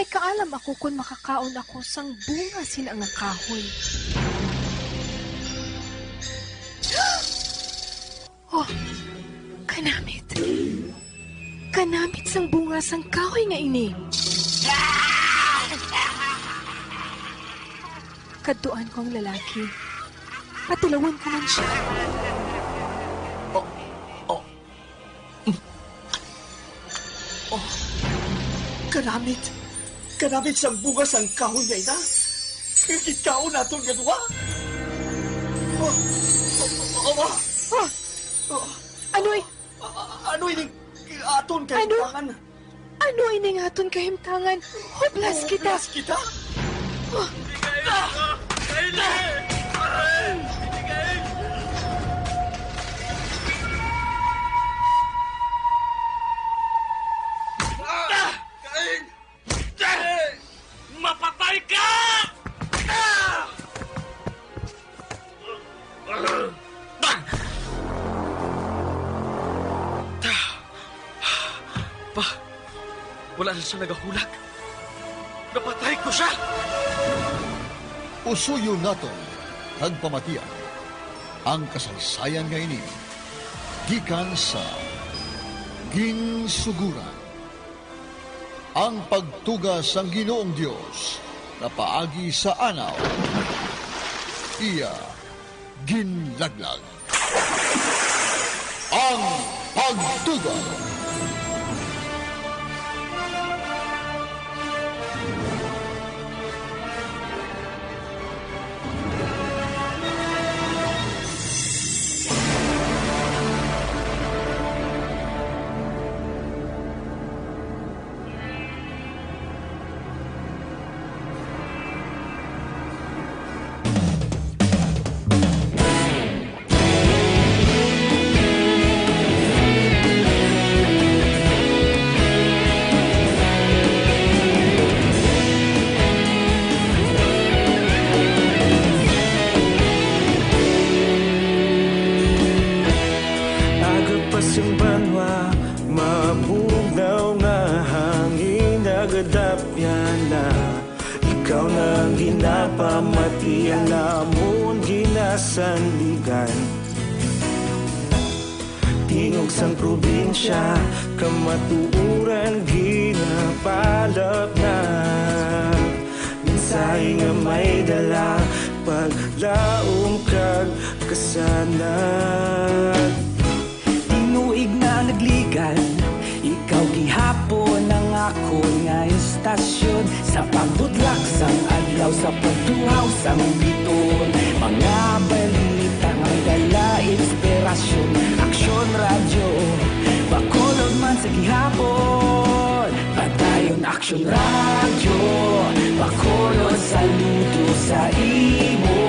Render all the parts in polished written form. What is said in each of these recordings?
Apay kaalam ako kung makakaon ako sang bunga sina nga kahoy. Oh, kanamit. Kanamit sang bunga sang kahoy nga ini. Kaduan ko ang lalaki. Patulawan ko man siya. Kanamit. Kanamit sang bunga sang kahoy nga ina. Ikaw na itong gadwa. Ano'y? Ano ini aton kahimtangan? Ano ini nga aton kahimtangan? Hoplas kita. Hoplas kita? Mapatay ka! Pa, wala na siya nagahulak. Napatay ko siya! Usuyo naton, nagpamatian, ang kasaysayan nga ini, gikan sa ginsuguran. Ang pagtuga sang Ginoong Dios na paagi sa anaw, iya ginlaglag. Ang pagtuga. Yung banwa, mabugnaw nga hangin nagadapyan na ikaw nang ginapamatian namon ginasanligan. Tingog sang probinsya, kamatuuran ginapalap na mensahe nga may dala, paglaom kag kasanag. Tinuig na nagligan, ikaw gihapon ang ako nga istasyon. Sa pagbudlak sang adlaw, sa pagtuhaw sang biton, mga balita nga dala inspirasyon. Aksyon radyo, bakolod man sa gihapon. Padayon aksyon radyo, bakolod saludo sa imo.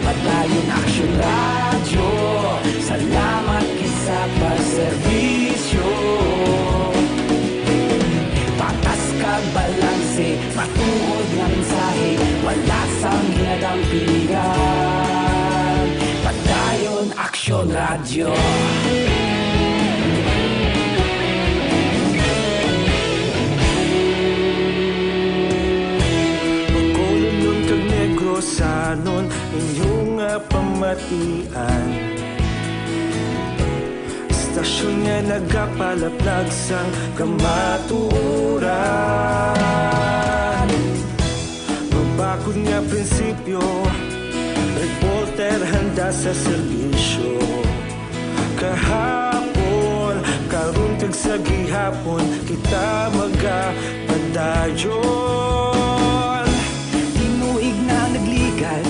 Padayon aksyon radyo, salamat kisa pagserbisyo. Patas kag balanse, matuod nga mensahe, wala sang ginadampingan. Padayon aksyon radyo. Bakolod nun kag negro sanon inyong pamatian. Istasyon nga nagapalaplag sang kamatuuran. Mabakod nga prinsipyo, reporter handa sa serbisyo. Kahapon, karon kag sa gihapon, kita magapadayon. Tinuig na nagligan,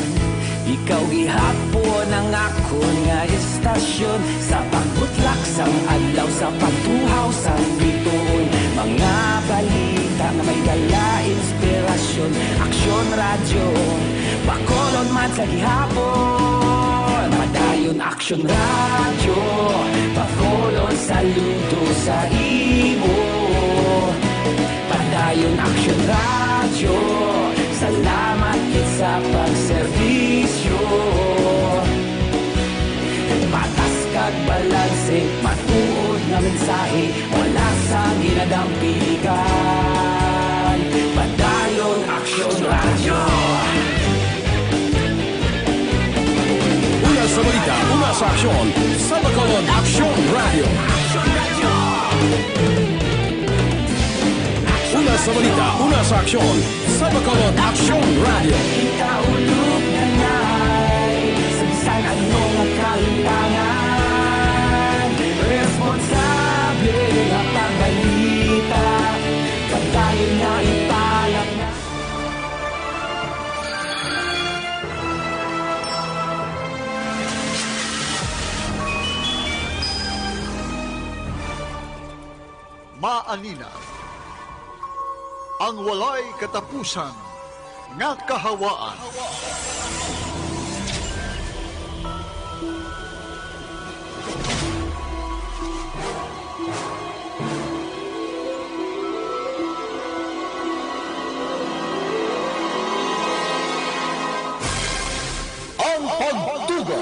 ikaw gihapon ang ako nga istasyon. Sa pagbutlak sang adlaw, sa pagtuhaw sang biton, mga balita na may dala inspirasyon. Aksyon radyo, bakolod man sa gihapon. Padayon aksyon radyo, bakolod saludo sa imo. Padayon aksyon radyo, salamat kit sa pagserbisyo. Patas kag balanse, matuod nga mensahe, wala sa ginadampigan. aksyon sa Bacolod Action Radio. Una sa balita, una sa aksyon sa Bacolod Action Radio. Ikaulog na na'y sabisan anong nakalintangan. Responsable at ang balita kagaling na ipalak na. Maanina ang walay katapusan nga kahawaan. Ang Pagtuga.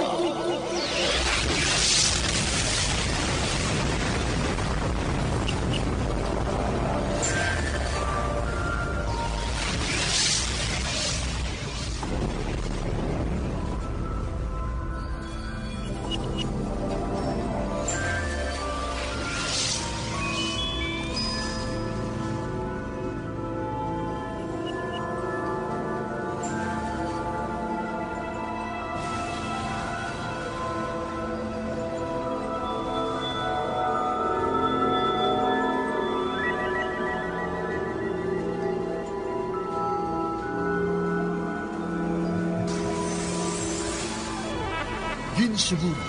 Ginsuguro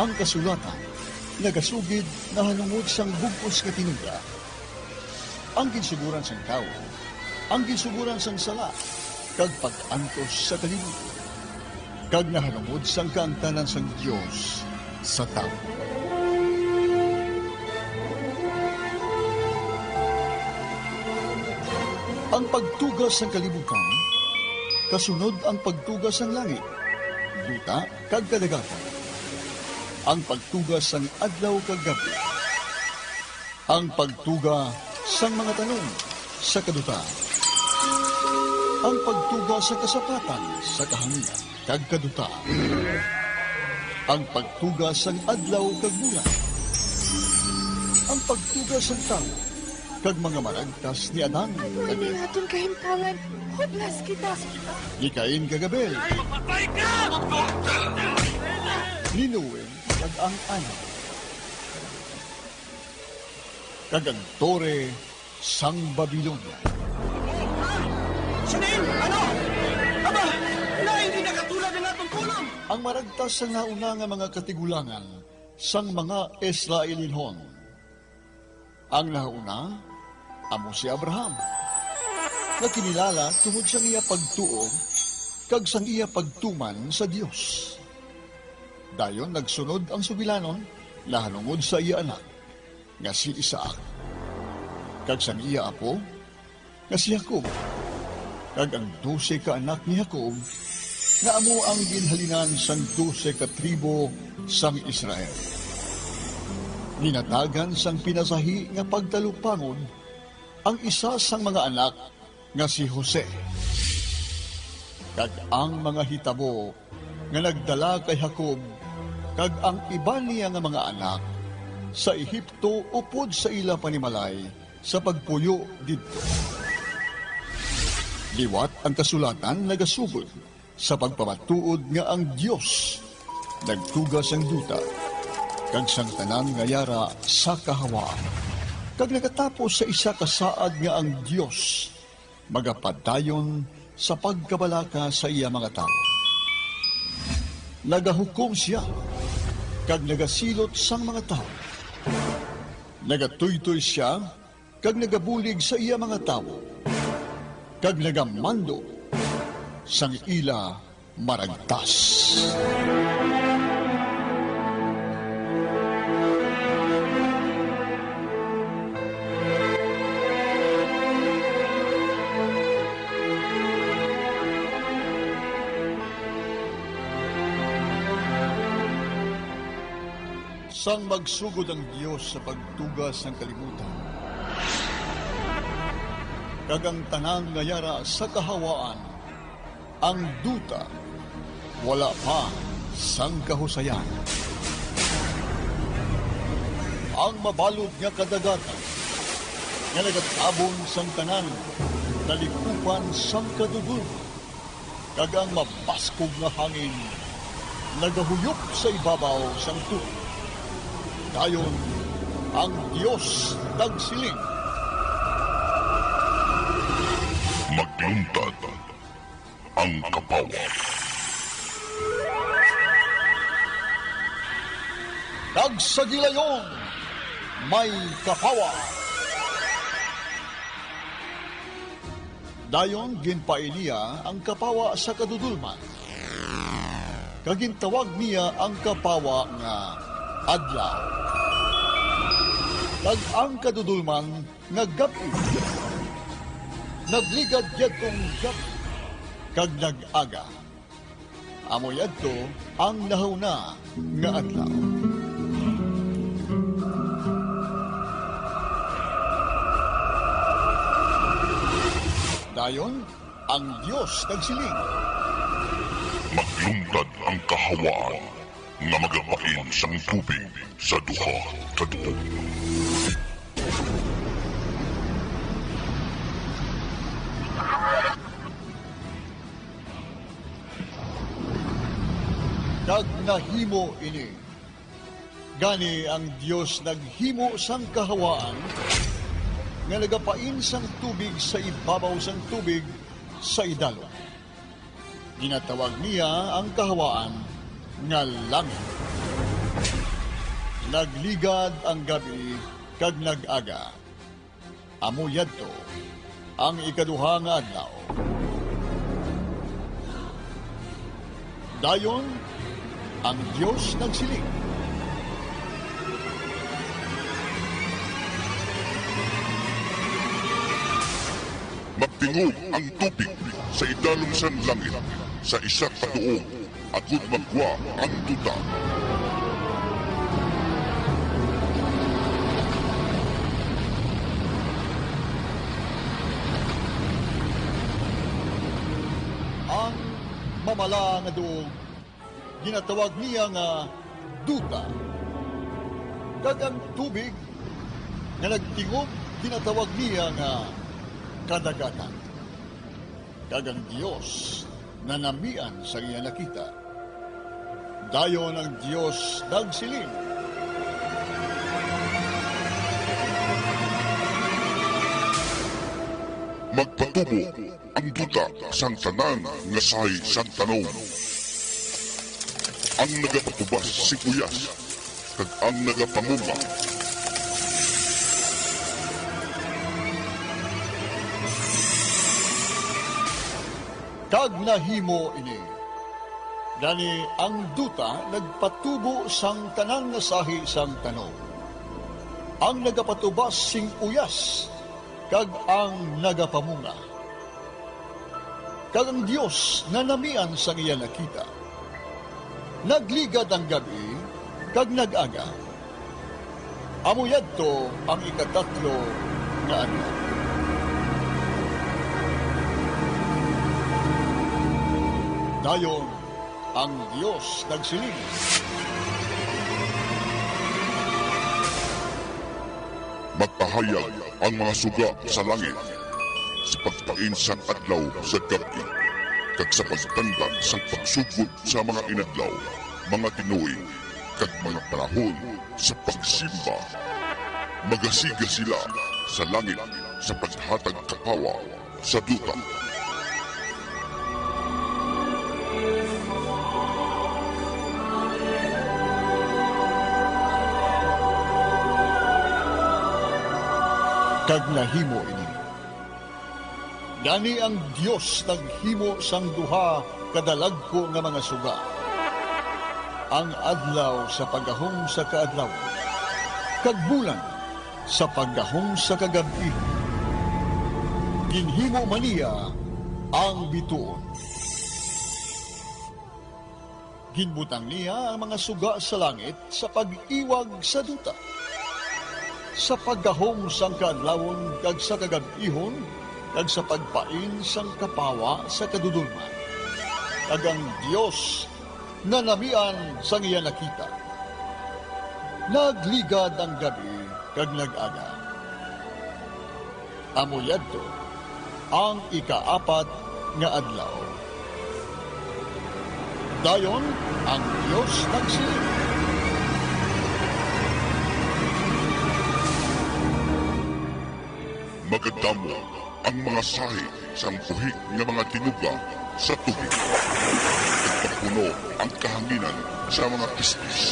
ang kasulatan nagasugid na hanungod sang bugos nga tinula. Ang ginsuguran sang tao, ang ginsuguran sang sala, kag pag-antos sa kalibutan, kag nahanungod sang kaangtanan sang Dios sa tao. Ang pagtugas sang kalibutan, kasunod ang pagtugas sang langit, duta kag kadagatan. Ang pagtugas sang adlaw kag gabi. Ang pagtuga sang mga tanong sa kaduta. Ang pagtuga sa kasapatan sa kahanginan kag kaduta. Ang pagtuga sang adlaw kag bulan. Ang pagtuga sang tao kag mga maragtas ni Adan kag Ano natin kahimtangan? Hublas kita. Gikain kagabel. Patay ka! Linuwin kag ang anaw. Kag ang tore sang Babilonia. Sinin! Ano? Aba! Na hindi nakatulad ng atong kulong! Ang maragtas sa nauna nga mga katigulangan sang mga Israelinhon. Ang nauna, amo si Abraham, na kinilala tungod sa iya pagtuo kag sang iya pagtuman sa Dios. Dayon nagsunod ang sugilanon nahanungod sa iya anak nga si Isaac, kag sang iya apo nga si Jacob, kag ang 12 ka anak ni Jacob nga amo ang ginhalinan sang 12 ka tribo sang Israel. Ginatagan sang pinasahi nga pagtalupangod ang isa sang mga anak nga si Jose. Kag ang mga hitabo nga nagdala kay Jacob kag ang iba niya nga mga anak sa Ehipto upod sa ila panimalay sa pagpuyo didto. Liwat ang kasulatan nagasugod sa pagpamatuod nga ang Dios nagtugas ang duta kag sang tanan nga yara sa kahawaan. Kag nagatapos sa isa ka saad nga ang Dios magapadayon sa pagkabalaka sa iya mga tao. Nagahukom siya kag nagasilot sang mga tao. Nagatuytoy siya kag nagabulig sa iya mga tao. Kag nagamando sang ila maragtas. Sang magsugod ang Diyos sa pagtugas ng kalibutan. Kagang tanang ngayara sa kahawaan, ang duta, wala pa sang kahusayan. ang mabalod nga kadagatan nga nagatabon sang tanan nalikupan sang kadudul kag ang mabaskog nga hangin nagahuyop sa ibabaw sang tubig. Dayon ang Dios nagsiling. Magluntad ang kapawa. Nagsagilayon, may kapawa. Dayon ginpain niya ang kapawa sa kadudulman. Kagintawag niya ang kapawa nga adlaw. Kag ang kadudulman nga gabi. Nagligad yadtong gabi. Kag nag-aga. Amo yadto ang nahuna nga adlaw. Dayon, ang Diyos nagsiling. Magluntad ang kahawaan nga magapain sang tubig sa duha kadudul. Nagnahimo ini. Gani ang Diyos naghimo sang kahawaan nga nagapain sang tubig sa ibabaw sang tubig sa idalom. Ginatawag niya ang kahawaan nga langit. Nagligad ang gabi kag nag-aga. Amo yadto ang ikaduha nga adlaw. Dayon ang Diyos nagsiling. Magtingog ang tubig sa idalom sang langit sa isa ka tuog agud magwa ang duta. Ang mamala nga duog ginatawag niya nga duta. Kag ang tubig nga nagtingog ginatawag niya nga kadagatan. Kag ang Diyos na namian sa iya nakita. Dayon ang Diyos nagsiling. Magpatubo ang duta sang tanan nga sahi sang tanom. Ang nagapatubas si Uyas kag ang nagapamunga. Kag nahimo ini. Gani ang duta nagpatubo sang tanan nga sahi sang tanom. Ang nagapatubas sing uyas kag ang nagapamunga. Kag ang Dios na namian sang iya nakita. Nagligad ang gabi kag nag-aga. Amo yadto ang ikatatlo nga adlaw. Dayon ang Diyos nagsiling. Magpahayag ang mga suga sa langit sa pagpain sang adlaw sa gabi kag sa pagtanda sang pagsugod sa mga inadlaw, mga tinuig kag mga panahon sa pagsimba. Magasiga sila sa langit sa paghatag kapawa sa duta. Kag nahimo ini. Gani ang Dios naghimo sang duha kadalagko nga mga suga. Ang adlaw sa pagahom sa kaadlaw. Kag bulan sa pagahom sa kagabi. Ginhimo man niya ang bituon. Ginbutang niya ang mga suga sa langit sa pag-iwag sa duta. Sa paggahom sang kaadlawon kag sa kagabihon kag sa pagpain sang kapawa sa kadudulman. Kag ang Dios na namian sang iya nakita. Nagligad ang gabi kag nag-aga. Amuyadto ang ikaapat nga adlaw. Dayon ang Diyos nagsiling. Magadamo ang mga sahi sang buhik nga mga tinuga sa tubig. Nagpapuno ang kahanginan sa mga kistis.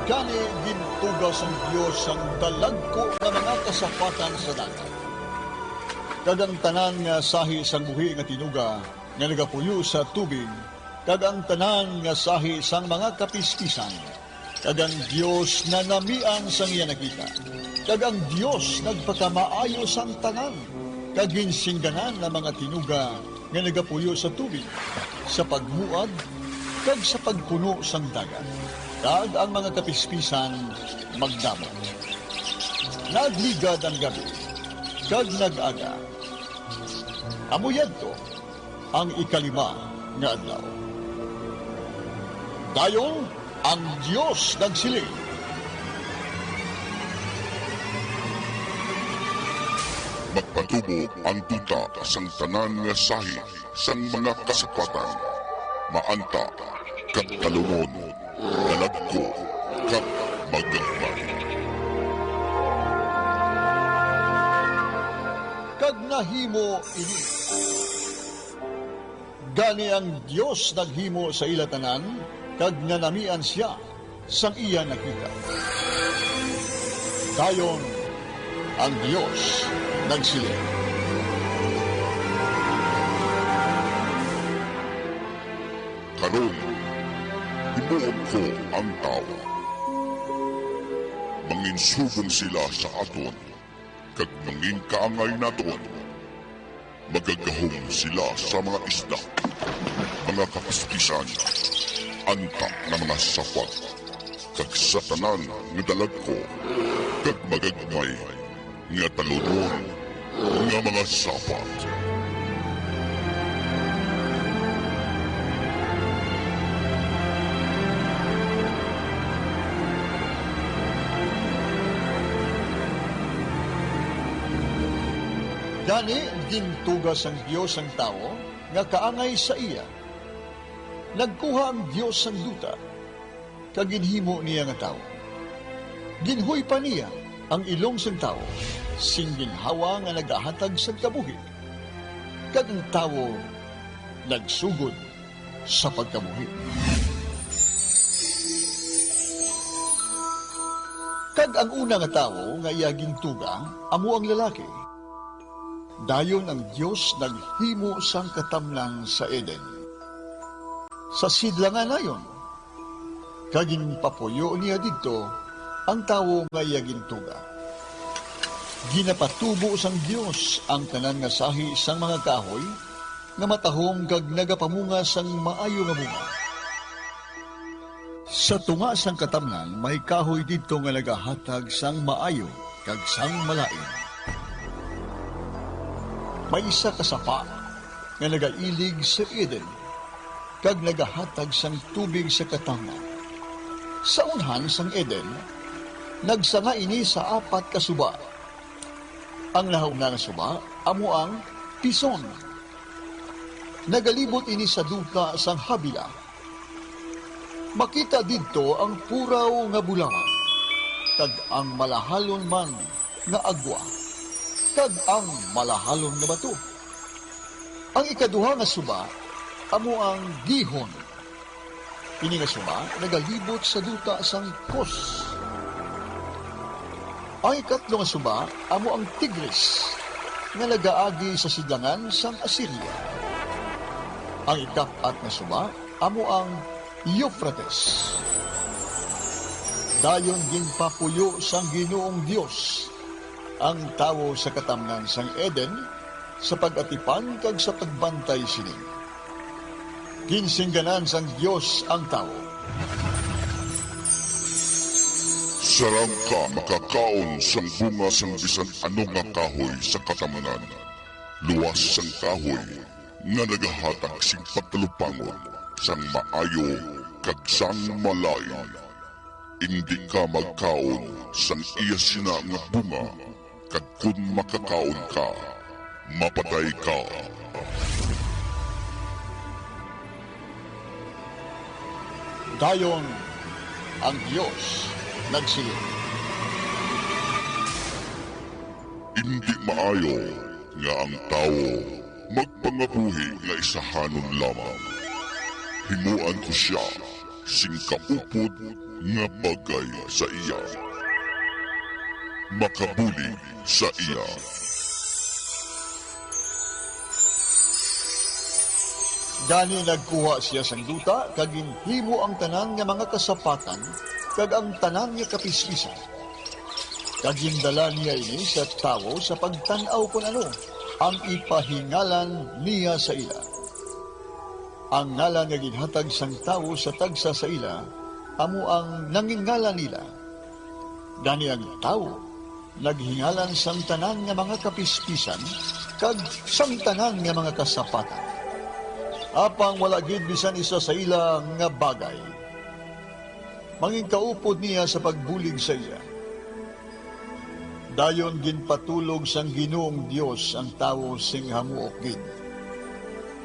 Gani gintugas ang Diyos ang dalagko nga mga kasapatan sa dagat. Kagang tanan nga sahi sang buhi nga tinuga nga nagapuyo sa tubig, kagang tanan nga sahi sang mga kapispisan, kagang Diyos na namian sang iya nakita, kagang Diyos nagpakamaayo sang tanan, kaginsingganan na mga tinuga nga nagapuyo sa tubig, sa pagmuad, kag sa pagpuno sang dagat. Kag ang mga kapispisan magdamot. Nagligad ang gabi, kag nag-aga. Amuyadto ang ikalima nga adlaw. Dayon ang Diyos nagsiling. Magpatubo ang duta sang tanan nga sahi sang mga kasapatan. Maanta kat talunod, dalagko kat magagmay. Kag nahimo ini. Gani ang Diyos naghimo sa ilatanan, kag nanamian siya sang iya nakita. Dayon ang Diyos nagsiling. Karon, himuon ko ang tao. Manginsubong sila sa aton, kag mangin kaangay naton. Magagahom sila sa mga isda, mga kapispisan, anta na mga sapat, kag sa tanan nga dalagko, kag magagmay nga talunon nga mga sapat. Gani gintugas ang Diyos ang tao nga kaangay sa iya. Nagkuha ang Diyos ang duta, kag ginhimo niya nga tao. Ginhuy pa niya ang ilong sang tao, sing ginhawa nga nagahatag sa kabuhi. Kag ang tao nagsugod sa pagkabuhi. Kag ang una nga tao nga iya gintuga, amo ang lalaki. Dayon ang Diyos naghimo sang katamnan sa Eden. Sa sidlangan nayon, kagin papuyo niya dito ang tawo nga iya gintuga. Ginapatubo sang Diyos ang tanan nga sahi sang mga kahoy nga matahom kag nagapamunga sang maayo nga bunga. Sa tunga sang katamnan, may kahoy dito nga nagahatag sang maayo kag sang malain. May isa ka sapa nga nagailig sa Eden, kag nagahatag sang tubig sa katamnan. Sa unhan sang Eden, nagsanga ini sa apat ka suba. Ang nahauna nga suba, amo ang pison. Nagalibot ini sa duta sang Habila. Makita didto ang puraw nga bulawan, kag ang malahalon man nga agwa, kag ang malahalon nga bato. Ang ikaduha nga suba, amo ang gihon. Ini nga suba, nagalibot sa duta sang Kos. Ang ikatlo nga suba, amo ang Tigris, nga nagaagi sa sidlangan sang Assyria. Ang ikapat nga suba, amo ang Euphrates. Dayon ginpapuyo sang Ginoong Dios ang tawo sa katamnan sang Eden sa pag-atipan kag sa pagbantay sining. Ginsingganan sang Dios ang tawo. Sarang ka makakaon sang bunga sang bisan ano nga kahoy sa katamanan. Luwas sang kahoy nga nagahatag sing pagtalupangon sang maayo kag sang malain. Hindi ka magkaon sang iya sina nga bunga kag kun makakaon ka, mapatay ka. Dayon ang Diyos nagsiling. Hindi maayo nga ang tao magpangabuhi nga isahanon lamang. Himuan ko siya sing kaupod nga bagay sa iya. Makabuli sa iya. Gani nagkuha siya sang duta, kag himo ang tanan nga mga kasapatan, kag ang tanan nga kapispisan. Kag gindala niya ini sa tawo sa pagtanaw kung ano ang ipahingalan niya sa ila. Ang ngalan nga ginhatag sang tawo sa tagsa sa ila, amo ang nangingalan nila. Gani ang tawo naghingalan sang tanan nga mga kapispisan, kag sang tanan nga mga kasapatan. Apang wala gid bisan isa sa ila nga bagay. Mangin kaupod niya sa pagbulig sa iya. Dayon ginpatulog sang Ginoong Dios ang tawo sing hamuok gid.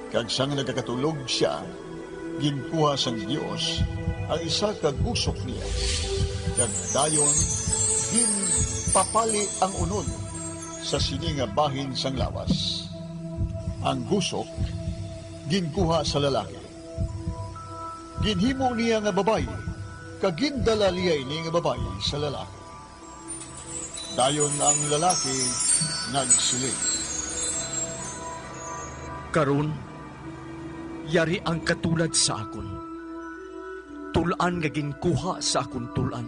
Kag sang nagakatulog siya, ginkuha sang Dios ang isa ka gusok niya. Kag dayon ginpapali ang unod sa sini nga bahin sang lawas. Ang gusok ginkuha sa lalaki. Ginhimo niya nga babae, kag gindala niya ini nga babae sa lalaki. Dayon ang lalaki nagsiling. Karon, yari ang katulad sa akon. Tulan nga ginkuha sa akon tulan.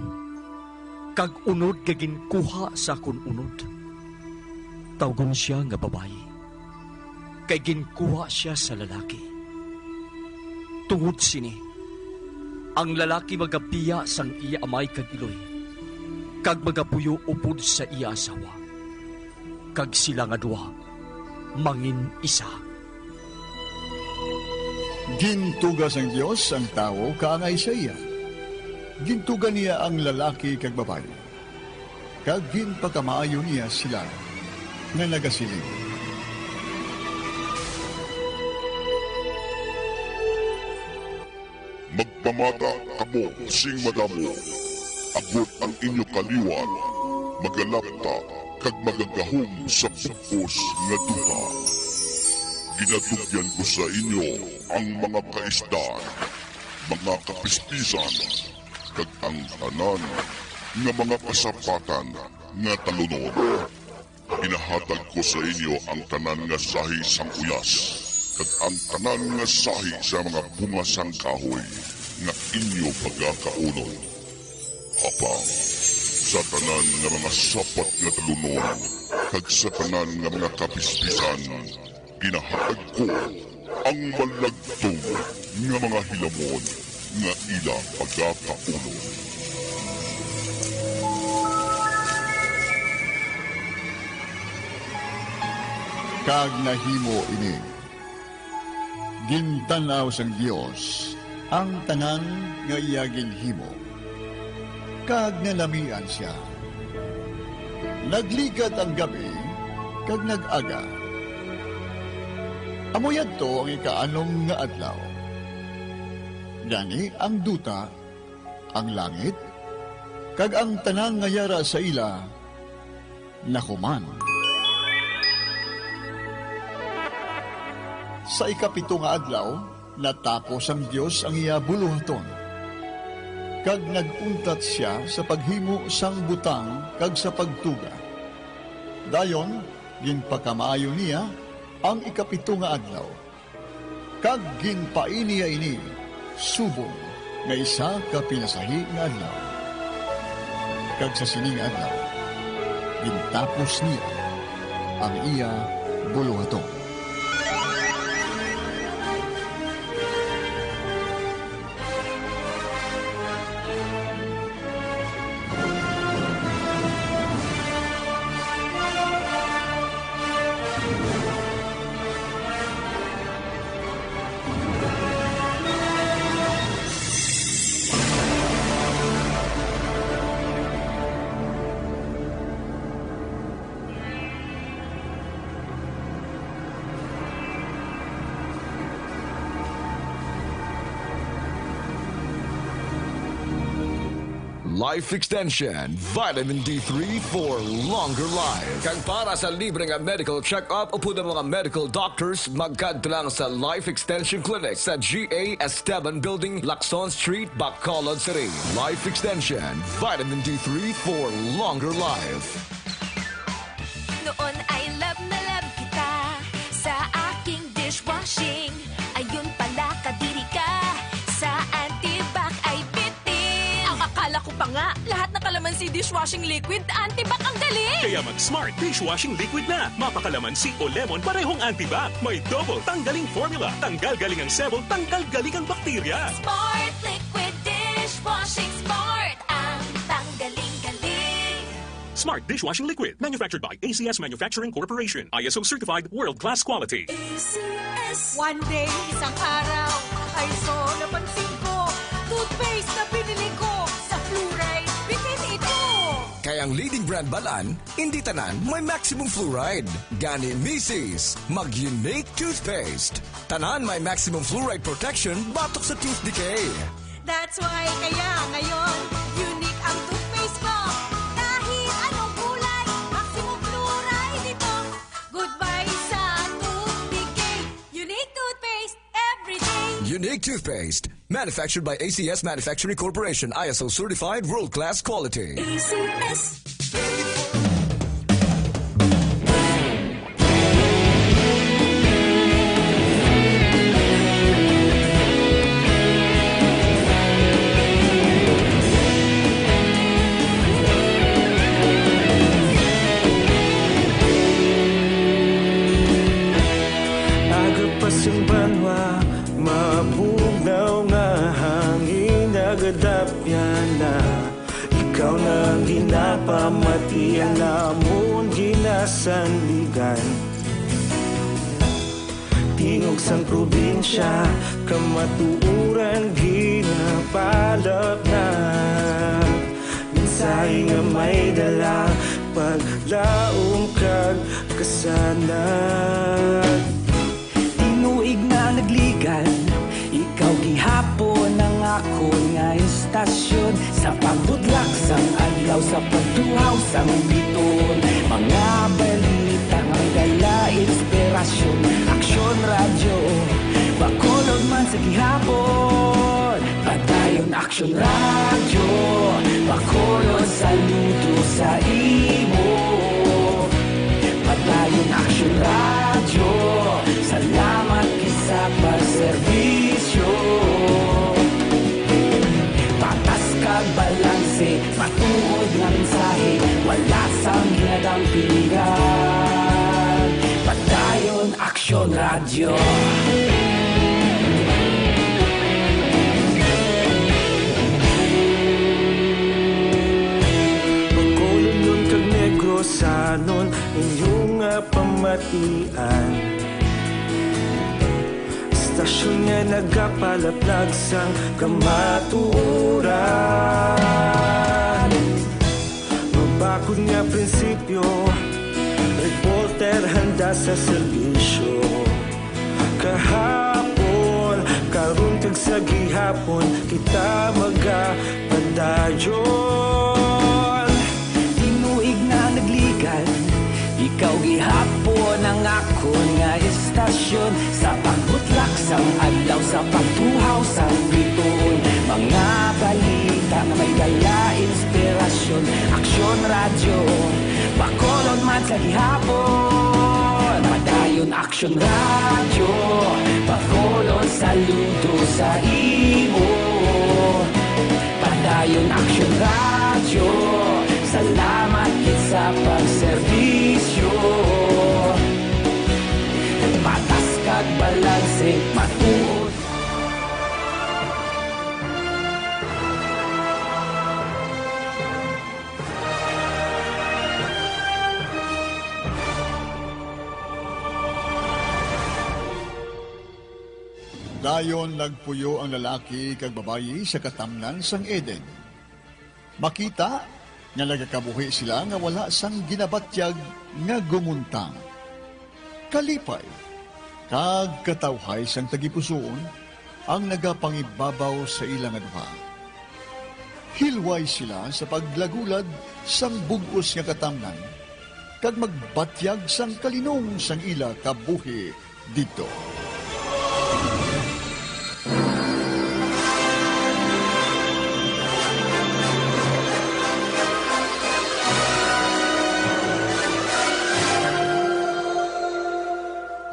Kag unod nga ginkuha sa akon unod. Tawgon siya nga babae. Kay ginkuha siya sa lalaki. Tungod sini, ang lalaki magapiya sang iya amay kag iloy, kag magapuyo upod sa iya asawa. Kag sila nga duha, mangin isa. Gintugas ang Diyos ang tao kaangay sa iya. Gintuga niya ang lalaki kag babae. Kag ginpakamaayo niya sila nga nagasiling. Magpamata kamo sing madamo. Agot ang inyo kaliwan. Magalapta kag magagahom sa pupos nga duta. Ginatugyan ko sa inyo ang mga kaisdan, mga kapispisan, kag ang tanan nga mga kasapatan nga talunon. Ginahatag ko sa inyo ang tanan nga sahi sang uyas, kag ang tanan nga sahi sa mga bunga sang kahoy nga inyo pagkakaunon. Apang sa tanan nga mga sapat nga talunon, kag sa tanan nga mga kapispisan, ginahatag ko ang malagtong nga mga hilamon nga ila pagkakaunon. Kag nahimo ini. Gintanaw sang Dios ang tanan nga iya ginhimo. Kag nalamian siya. Nagligat ang gabi kag nag-aga. Amoyad to ang ikaanong nga adlaw. Gani ang duta, ang langit, kag ang tanan nga yara sa ila nakuman. Sa ikapito nga adlaw, natapos ang Dios ang iya buluhaton. Kag naguntat siya sa paghimo sang butang kag sa pagtuga. Dayon, ginpakamaayo niya ang ikapito nga adlaw. Kag ginpainiya ini, subong nga isa ka pinasahi nga adlaw. Kag sa sining adlaw, gintapos niya ang iya buluhaton. Life Extension, Vitamin D3 for longer life. Kang para sa libreng medical check-up o ng mga medical doctors, magkadto lang sa Life Extension Clinic sa GA Esteban Building, Lacson Street, Bacolod City. Life Extension, Vitamin D3 for longer life. Noon ay love na love kita sa aking dishwashing. Ayun pala kadiri ka sa antibac ay bitin. Ang akala ko pa nga, lahat ng kalamansi dishwashing liquid, antibac ang galing! Kaya mag-Smart Dishwashing Liquid na. Mapakalamansi o lemon, parehong antibac. May double tanggaling formula. Tanggal galing ang sebon, tanggal galing ang bakterya. Smart liquid dishwashing, smart ang tanggaling-galing. Smart Dishwashing Liquid. Manufactured by ACS Manufacturing Corporation. ISO certified world-class quality. ACS. One day, isang araw, ay napansin ko, toothpaste na binili ko sa fluoride, bitin ito. Kaya ang leading brand balan, hindi tanan may maximum fluoride. Gani Mrs. Mag-Unique Toothpaste. Tanan may maximum fluoride protection batok sa tooth decay. That's why kaya ngayon, unique ang toothpaste ko. Kahit anong kulay, maximum fluoride ito. Goodbye sa tooth decay. Unique toothpaste every day. Unique Toothpaste. Manufactured by ACS Manufacturing Corporation. ISO certified world-class quality. ACS. Agapasang banwa, mabugnaw nga hangin nagadapyan na. Ikaw na ginapamatian namon ginasandigan. Tingog sang probinsya, kamatuuran ginapalap na. Minsay nga may dala, paglaong kag kasanag. Tinuig na nagligan, ikaw gihapon ang ako nga istasyon. Sa pagbudlak sang adlaw, sa pagtuhaw sang biton. Mga balita nga dala inspirasyon. Aksyon radyo, bakolog man sa gihapon. Padayon aksyon radyo, bakolog saludo sa imo. Padayon aksyon radyo, salamat sa pagserbisyo. Patas kag balanse, matuod nga mensahe, wala sang ginadampingan. Padayon aksyon radyo. Pagkulong nun kag negrosanon, inyong pamatian. Stasyon nga nagapalaplag sang kamatuuran. Mabakod nga prinsipyo, reporter handa sa serbisyo. Kahapon, karon kag sa gihapon, kita magapadayon. Tinuig na nagligan, ikaw gihapon ang ako nga istasyon. Sa pagbutlak sang adlaw, sa pagtuhaw sang biton. Mga balita na may dala inspirasyon. Aksyon radyo, bakolod man sa gihapon. Padayon aksyon radyo, bakolod saludo sa imo. Padayon aksyon radyo, salamat kit sa pagserbisyo. Patas kag balanse, matuod. Dayon nagpuyo ang lalaki kag babayi sa katamnan sang Eden. Makita nga nagakabuhi sila nga wala sang ginabatyag nga gumuntang. Kalipay, kag katawhay sang tagipusoon ang nagapangibabaw sa ilang aduha. Hilway sila sa paglagulad sang bugos nga katamnan, kag magbatyag sang kalinong sang ila kabuhi dito.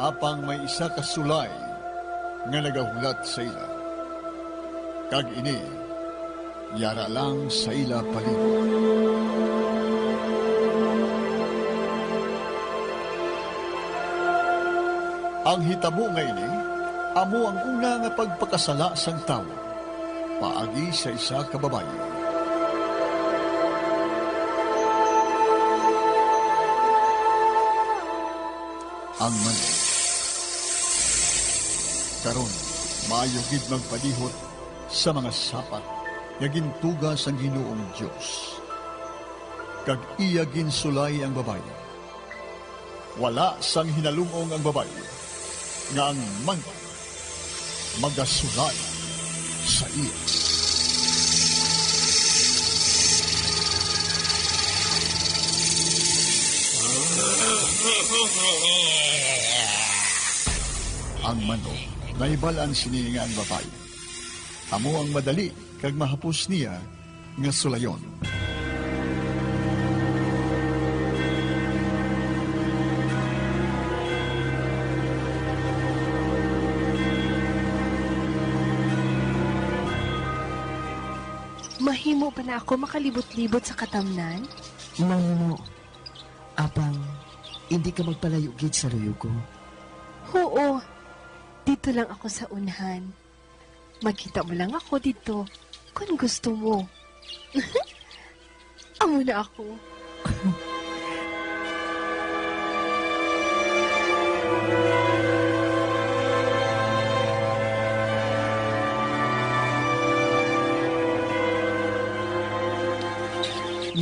Apang may isa ka sulay nga nagahulat sa ila. Kag ini, yara lang sa ila palibot. Ang hitabo nga ini, amo ang una nga pagpakasala sang tao, paagi sa isa ka babae. Ang mani. Karon, maayo gid magpadihot sa mga sapat nga gintuga sang Ginoong Dios. Kag iya ginsulay ang babae. Wala sang hinalungong ang babae nga ang manok magasulay sa iya. Ang manok naibalaan sini nga ang babae. Amo ang madali kag mahapos niya nga sulayon. Mahimo ba na ako makalibot-libot sa katamnan? No. Apang, hindi ka magpalayo gid sa luyo ko. Oo. Dito lang ako sa unahan. Magkita mo lang ako dito kung gusto mo. Amo na ako.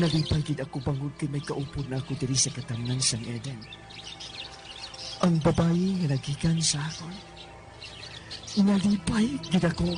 Nalipay gid ako bangod kay may kaupod na ako diri sa katamnan sang Eden. Ang babae nga nagikan sa akon. Nalipay gid ako.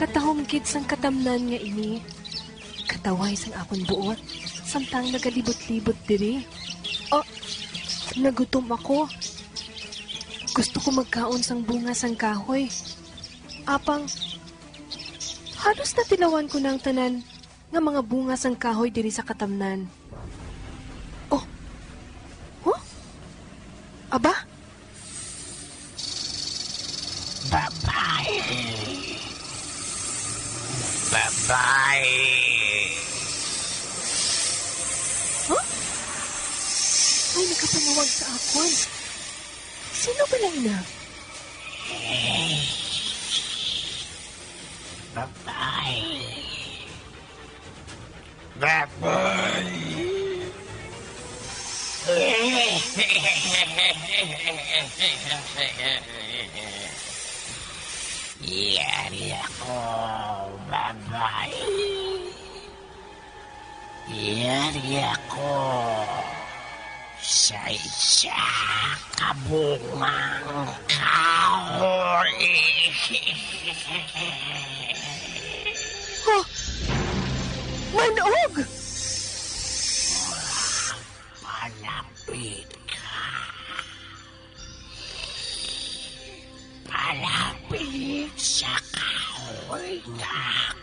Katahong gid sang katamnan nga ini. Kataway sang akon buot, samtang nagalibot-libot diri. Oh, nagutom ako. Gusto ko magkaon sang bunga sang kahoy. Apang, halos natilawan ko ng tanan nga mga bunga sang kahoy diri sa katamnan. Oh, huh? Aba? Babae. Huh? Ay, nakapanawag sa akon. Sino ba lang na? Babae. Yari ako, babae. Yari ako sa isa kabungang kahoy. Huh? Manog! Palapit ka. Palapit sa kahoy na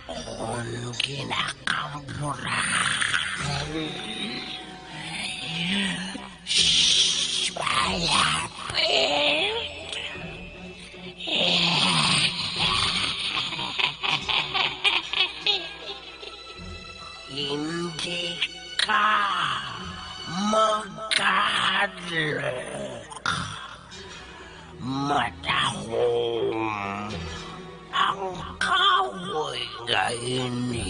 akong ginakamburan. Shhh! Palapit! Hindi ka magkadlok. Matahong ang kahoy nga hindi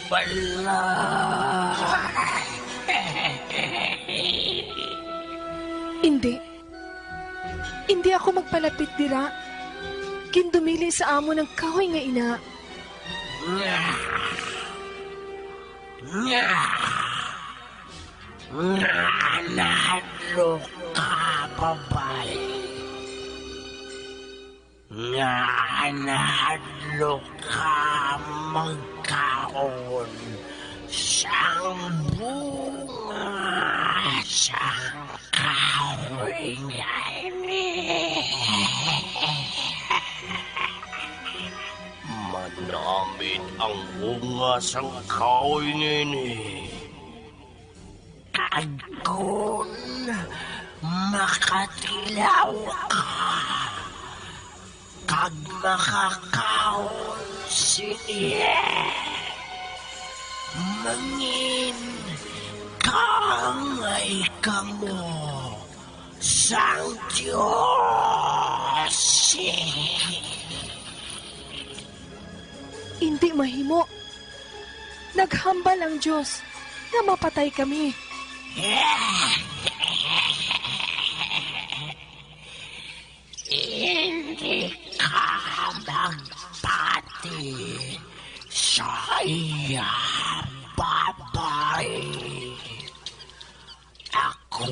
pala. Hindi. Hindi ako magpalapit dira. Kindumili sa amo ng kahoy nga ina. Nahalo ka, babae. Nahalo ka magkaon sang bunga sang kahoy nga ini. Manamit ang bunga sang kahoy nga ini. Kung makatilaw ka, kag makakaon siniye, mangin kangay ka mo sang Diyos. Hindi mahimo. Naghambal ang Diyos na mapatay kami. Hindi ka magpati sa iya, babae. Ako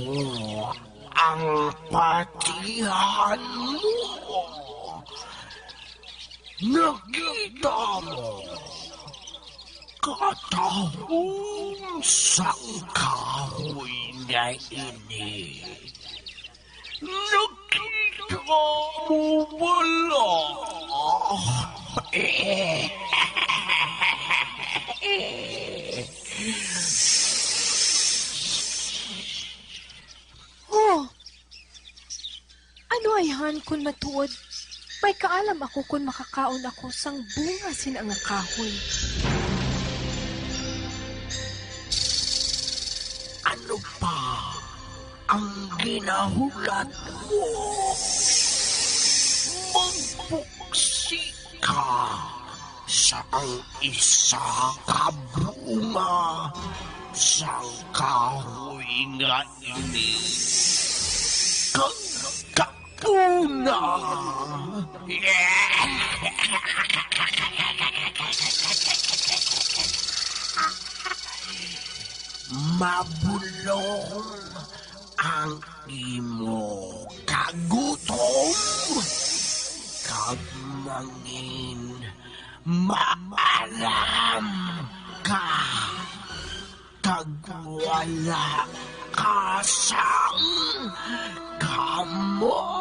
ang patihan mo. Nakita mo katahong sang kahoy na ini. Nakita mo wala? Oh, ano ayhan kung matuod? May kaalam ako kung makakaon ako sang bunga sin ang kahoy. Ano pa ang ginahulat mo? Magpuksi ka sa ang isa ka bunga sa kahoy nga ini. Kagkakuna! Mabulong ang imo kagutom, kag mangin maalam ka, kag wala ka sang kamatayon.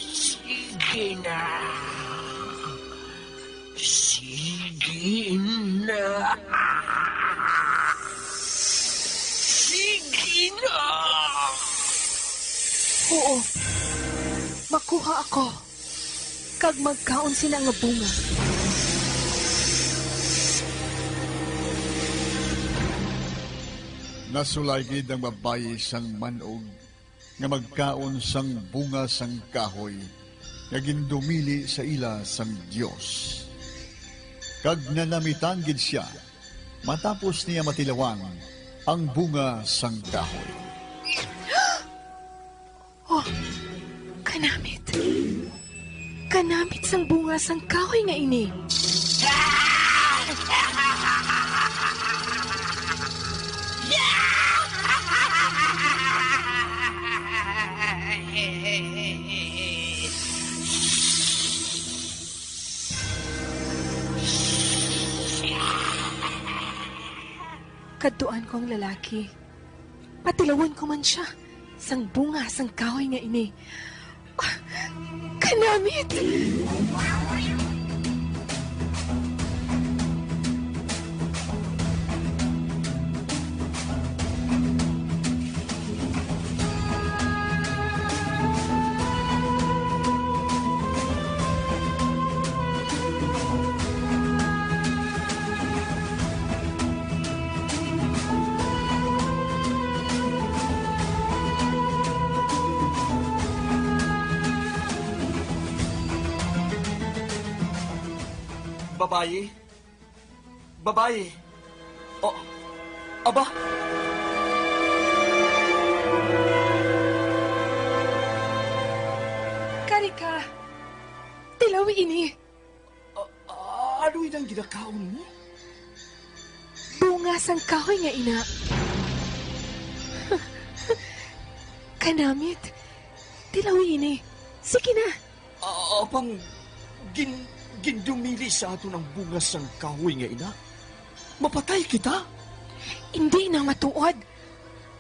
Sige na. Sige na. Sige na. Oo. Makuha ako. Kag magkaon sila nga bunga. Nasulay gid ang babayi sang manog nga magkaon sang bunga sang kahoy nga gindumili sa ila sang Dios. Kag nanamitan gid siya matapos niya matilawang ang bunga sang kahoy. Oh, kanamit. Kanamit sang bunga sang kahoy nga ini. Kaduan ko ang lalaki. Patilawan ko man siya. Sang bunga, sang kahoy nga ini. Ah, kanamit! Babae? Babae? Oh, aba? Karika, tilawi ini. Ano yun ang ginakaon mo? Bunga sang kahoy nga ina. Kanamit, tilawi ini. Sige na. Apang gindumili sa ato ng bungas ng kahoy nga ina. Mapatay kita? Hindi na matuod.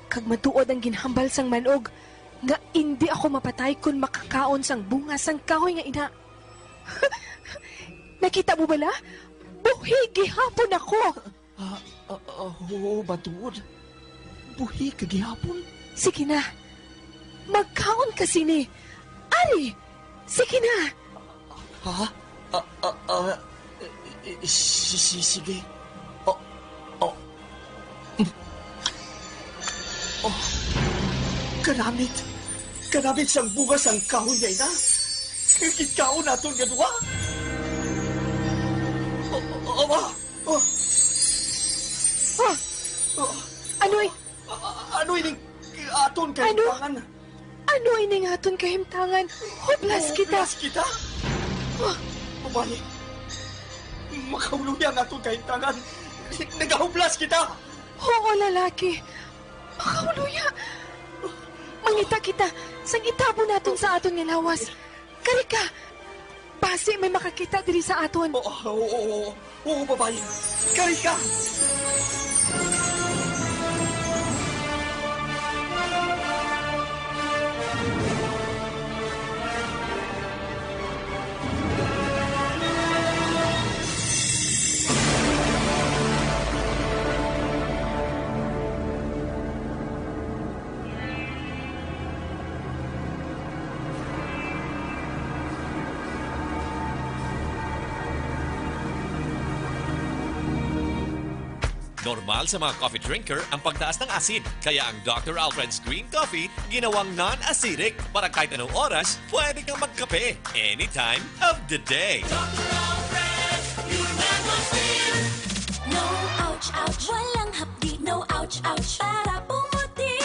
Kag matuod ang ginhambal sang manog, nga hindi ako mapatay kung makakaon sang bunga sang kahoy nga ina. Nakita mo bala? Buhi gihapon ako. Oo, batuod. Buhi ka gihapon? Sige na. Magkaon ka sini. Ari, sige na. Ha? Sige. Kanamit sang bugas ang kahon niya ina. Kikaon natin gadwa. Ano ining aton kahimtangan? Ano ining aton kahimtangan? Hublas kita. Babae, makauluyan aton kahimtangan. Nagahublas kita. Oo, lalaki. Makauluya. Mangita kita. Sang itabo naton sa aton nga lawas. Karika, basi may makakita diri sa aton. Oo, babae. Karika! Normal sa mga coffee drinker ang pagtaas ng asid. Kaya ang Dr. Alfred's Green Coffee ginawang non-acidic para kahit anong oras, pwede kang magkape anytime of the day. No ouch, ouch. Walang hapdi. No ouch, ouch. Para pumuti.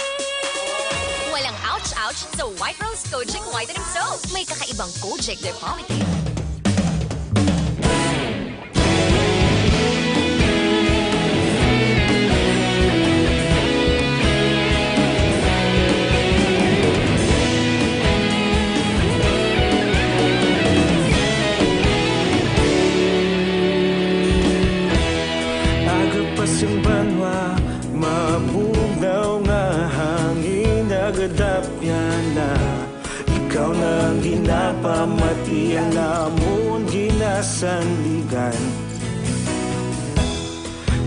Walang ouch, ouch sa White Rose Kojic Whitening Soap. May kakaibang Kojic Dermomate. Pasang banwa, mabugaw nga hangin nagadapyan na. Ikaw na ang ginapamatian namon ginasanligan.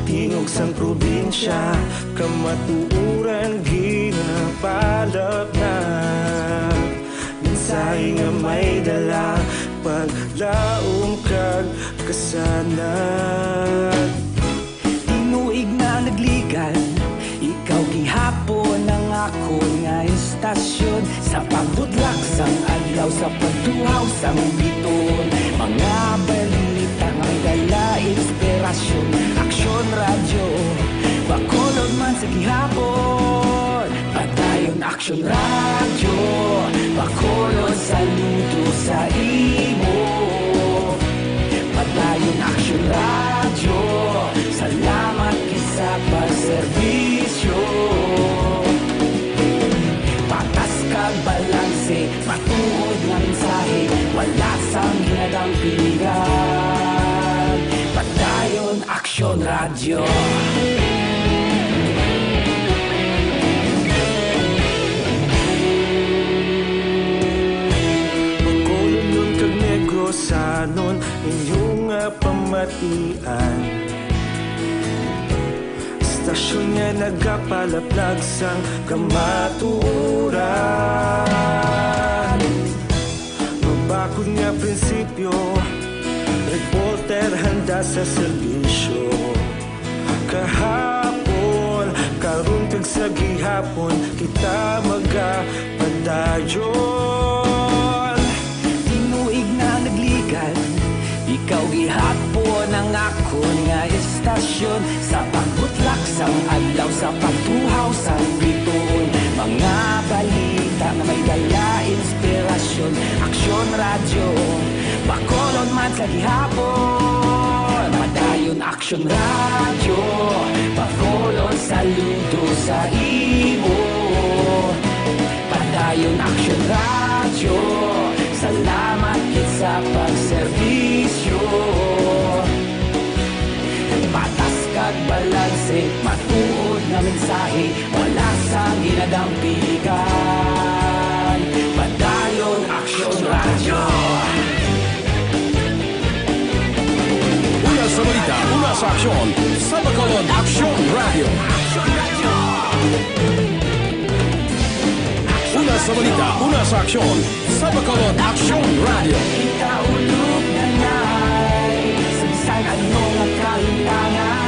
Tingog sang probinsya, kamatuuran ginapalap na. Minsay nga may dala, paglaom kag kasanat. Tinuig na nagligan, ikaw gihapon ang ako nga istasyon. Sa pagbudlak sang adlaw, sa pagtuhaw sang biton. Mga balita nga dala inspirasyon. Aksyon radyo, bakolod man sa gihapon. Padayon aksyon radyo, bakolod saludo sa imo. Padayon aksyon radyo, salamat kisa pagserbisyo. Patas kag balanse, matuod nga mensahe, wala sang hinadang piligan. Padayon aksyon radyo. Bakolod nun kag negosanon, inyong pamatian. Stasyon nga nagapalaplag sang kamaturan. Mabakod nga prinsipyo, reporter handa sa serbisyo. Kahapon, karon kag sa gihapon, kita magapadayon. Tinuig na nagligan, ikaw gihapon istasyon sa pagbutlak sang adlaw sa pagtuhaw sang bituon. Mga balita na may dala inspirasyon, aksyon radyo, bakolon man sa gihapon. Madayon aksyon radyo, bakolon saludo sa imo. Padayon aksyon radyo, salamat kit sa pagserbisyo. Patas kag balanse, matuod na mensahe, wala sa ginadampigan. Padayon aksyon radyo. Una sa balita, una sa aksyon, sa Bacolod Action Radio. Una sa balita, una sa aksyon, sa Bacolod Action Radio. Ikaulog na na'y sagsang ano nga kahintangan.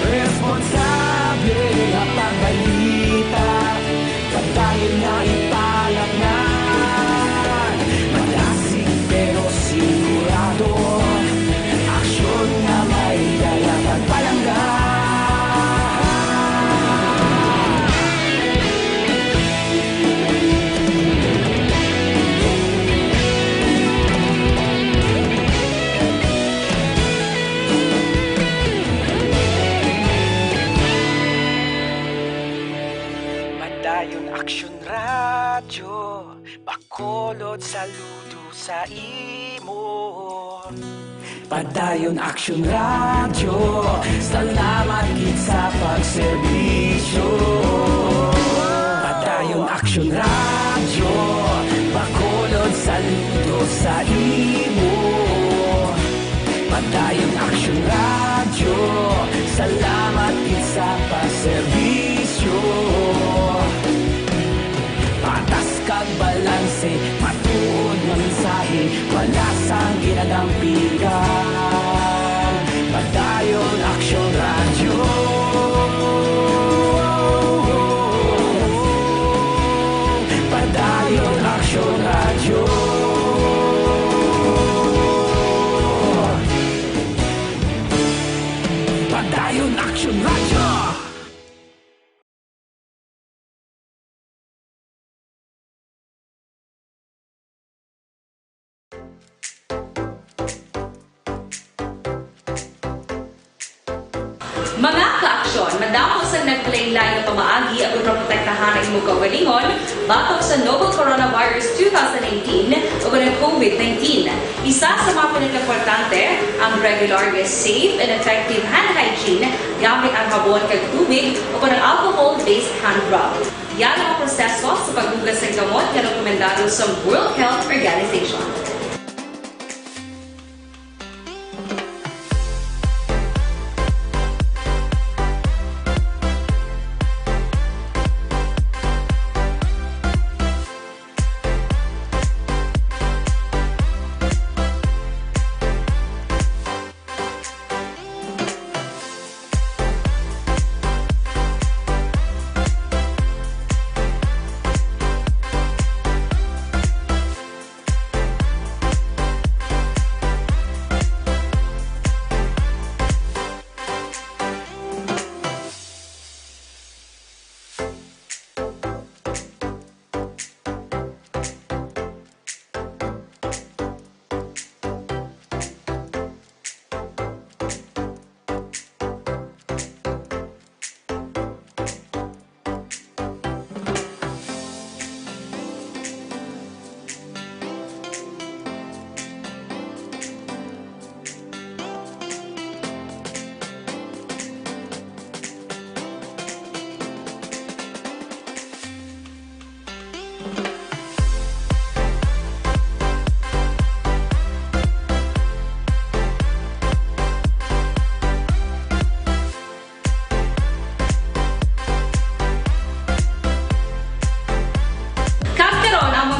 Responsable nga pagbalita, kadayon nga ipalaknan. Malasig pero sigurado, aksyon nga may dala pagpalanggan. Madayon aksyon radyo, bakolod saludo sa imo. Padayon aksyon radyo, salamat gid sa pagserbisyo. Padayon aksyon radyo, bakolod saludo sa imo. Padayon aksyon radyo, salamat gid sa pagserbisyo. Patas kag balanse, matuod nga mensahe, wala sang ginadampigan. Padayon aksyon radyo. Padayon aksyon radyo. Padayon aksyon radyo. Mga ka-aksyon, madamo sa nagpalaylay na pamaagi ang protektahan ang imong kaugalingon batok sa novel coronavirus 2018 o ng COVID-19. Isa sa mga pinaka-importante ang regular, safe and effective hand hygiene gamit ang habon kag tubig o ng alcohol-based hand rub. Yan ang proseso sa paghugas ng gamot na rekomendado sa World Health Organization.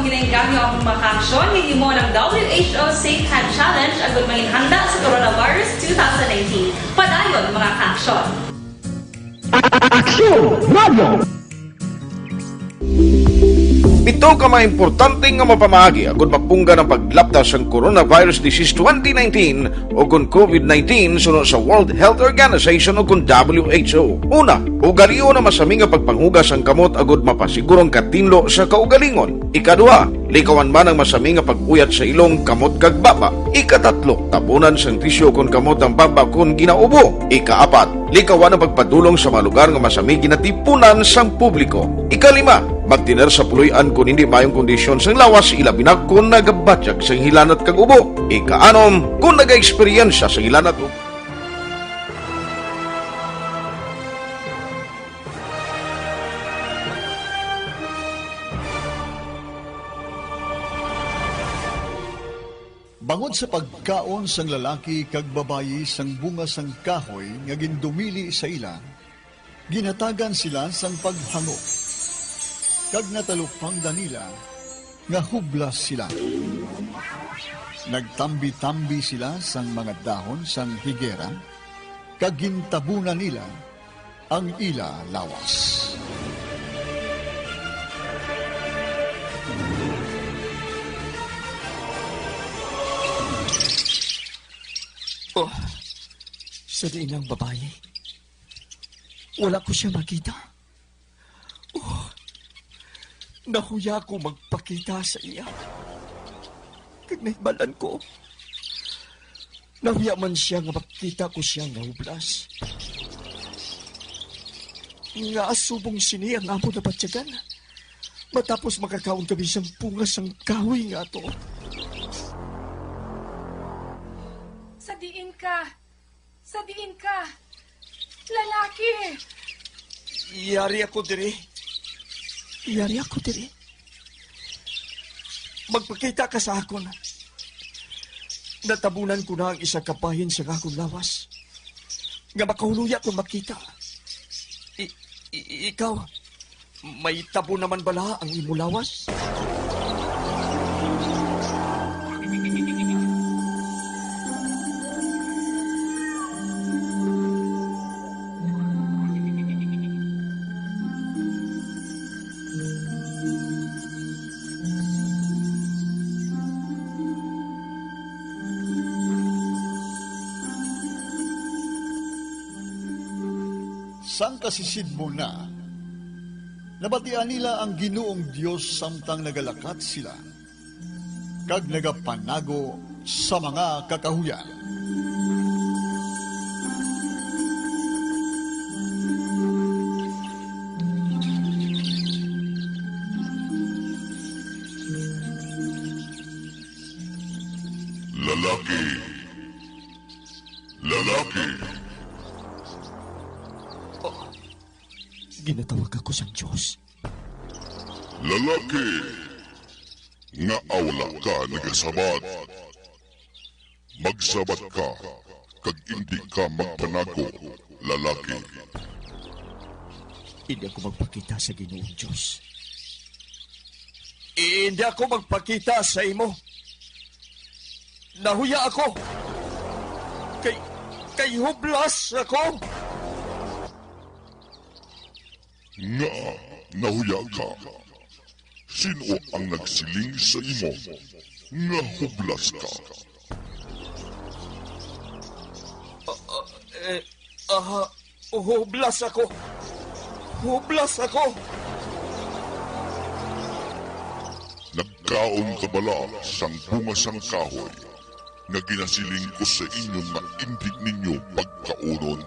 Ginagamit ang mga aksyon ng imo ng WHO Safe Hand Challenge agad maghanda sa coronavirus 2019. Padayon mga ka-aksyon. Aksyon Radio! Pito ka mga importante nga mapamagi agud mapungga ng paglaptas ang Coronavirus Disease 2019 o kung COVID-19 sunod sa World Health Organization o kung WHO. Una, ugalion na masami nga pagpanghugas ang kamot agud mapasigurong katinlo sa kaugalingon. Ikadua, likawan man ang masami nga pag-uyat sa ilong kamot kag baba. Ikatatlo, tapunan sang tisyo kon kamot ang baba kon ginaubo. Ikaapat, likawan ang pagpadulong sa mga lugar nga masami ginatipunan sang publiko. Ikalima, magtiner sa puloy-an kung hindi mayong kondisyon sang lawas, ilabi na kung nagabatyag sang hilanat kag ubo. Ikaanom, kung naga-eksperyensya sang hilanat ubo. Bangod sa pagkaon sang lalaki kag babayi sang bunga sang kahoy nga gindumili sa ila, ginatagan sila sang paghango. Kag natalupangdan nila nga hublas sila. Nagtambi-tambi sila sang mga dahon sang higera, kag gintabunan nila ang ila lawas. Oh, sa diin ang babae. Wala ko siya makita. Oh, nahuya ko magpakita sa iya. Kag nahibalan ko. Nahuya man siya nga makita ko siya nga hublas. Nga asubong sini ang amo na batyagan. Matapos makakaon kami siyang pungas ang kahoy nga to. Sadiin ka! Sadiin ka! Lalaki! Iyari ako diri. Iyari ako diri. Magpakita ka sa akon. Natabunan ko na ang isa kapahin sa akong lawas. Nga makahuluya kung makita. Ikaw, may tabo naman bala ang imo lawas? Sang kasisid mo na, nabatian nila ang Ginoong Diyos samtang nagalakat sila, kag nagapanago sa mga kakahuyan. Lalaki! Lalaki! Ginatawag ako sa Diyos. Lalaki! Nga awla ka nagasabat. Magsabat ka, kag hindi ka magpanago, lalaki. Hindi ako magpakita sa Ginoong Diyos. Hindi ako magpakita sa imo. Nahuya ako. Kay hublas ako. Nga, nahuya ka. Sino ang nagsiling sa imo? Nga hublas ka. Hublas ako. Hublas ako. Nagkaon ka bala sang bunga sang kahoy na ginasiling ko sa inyo nga hindi ninyo pagkaunon.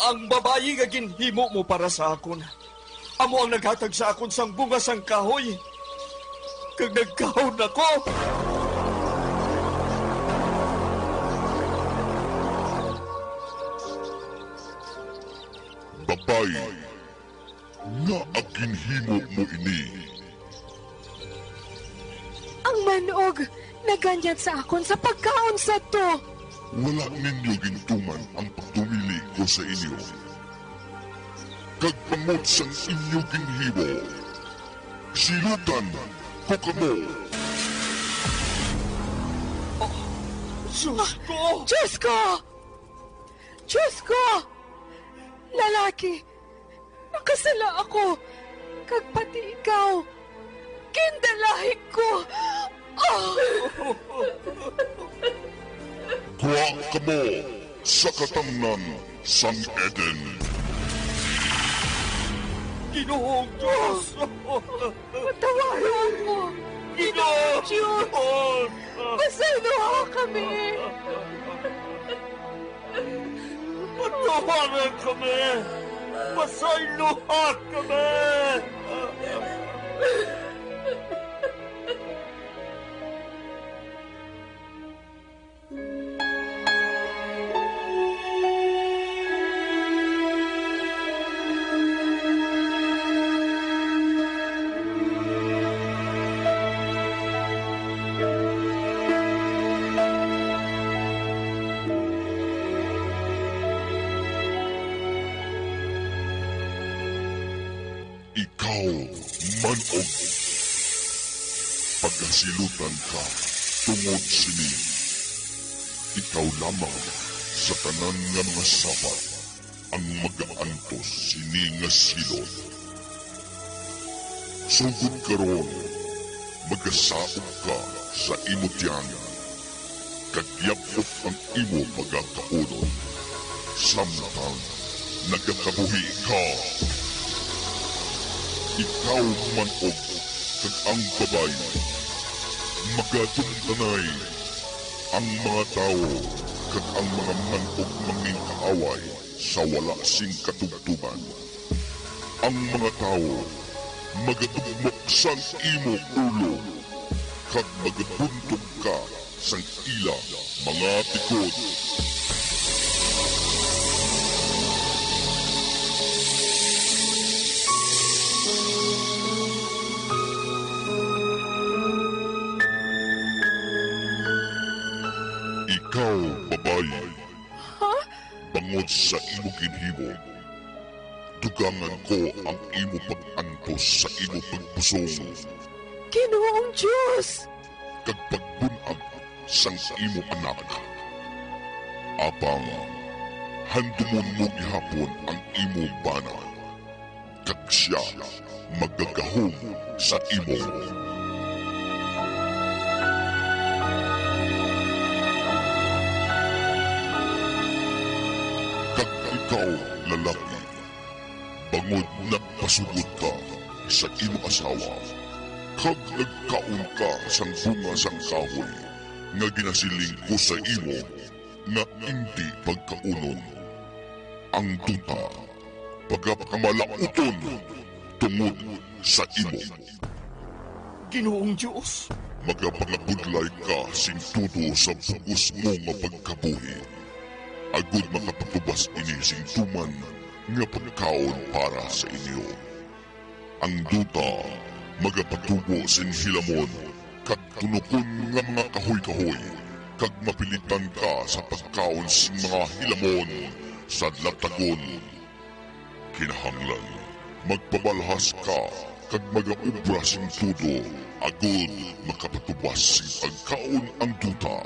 Ang babayi nga ginhimo mo para sa akon. Amo ang naghatag sa akon sang bunga sang kahoy. Kag nagkaon ako. Babae, nga aginhimo mo ini. Ang manog, naganyan sa akon sa pagkaon sa to. Wala ninyo gintuman ang pagtumili ko sa inyo. Kagpangod sang inyo ginhimo. Silutan ko kamo. Diyos ko! Diyos ko! Diyos ko! Lalaki, Makasala ako. Kag pati ikaw. Kindalahi ko. Kuha ka mo sa katamnan sang Eden. Ginoong Diyos! Patawarin mo. Ginoong Diyos. Masaluha kami. Patawaran kami! Pasayluha kami! Ikaw, manog. Pagkasilutan ka, tungod sini. Ikaw lamang sa tanan nga mga sabat ang mag-aantos sini nga silot. Sugod karon, magasaog ka sa imo tiyan. Kagyapot ang imo pagkakaunod. Samtang nagkakabuhi ka. Ikaw manog kag ang babay. Magadumtanay ang mga tao kag ang mga manog manging kaaway sa wala sing katugtuban. Ang mga tao magatugmok sang imo ulo kag magabuntog ka sang ila mga tikod. Ikaw, babae, bangod sa imo ginhimo, tugangan ko ang imo pag-antos sa imo pagpusong, Ginoong Diyos. kag pagbunag sang imo anak. Apang, handumon mo gihapon ang imo bana, kag siya magagahom sa imo. Kag ikaw, lalaki, bangod nagpasugod ka sa imo asawa, kag nagkaon ka sang bunga sang kahoy, nga ginasiling ko sa imo, nga hindi pagkaunon. Ang duta, pagkapakamalauton, tungod sa imo. Ginoong Diyos! Magapangabudlay ka sing tuto sa bugos mo nga pagkabuhi. Agud makapatubas ini sing tuman nga pagkaon para sa inyo. Ang duta magapatubo sin hilamon kag tunukon nga mga kahoy-kahoy kag mapilitan ka sa pagkaon sing mga hilamon sa latagon. Kinahanglan magpabalhas ka kag magaubra sing tudo agud makapatubas sing pagkaon ang duta.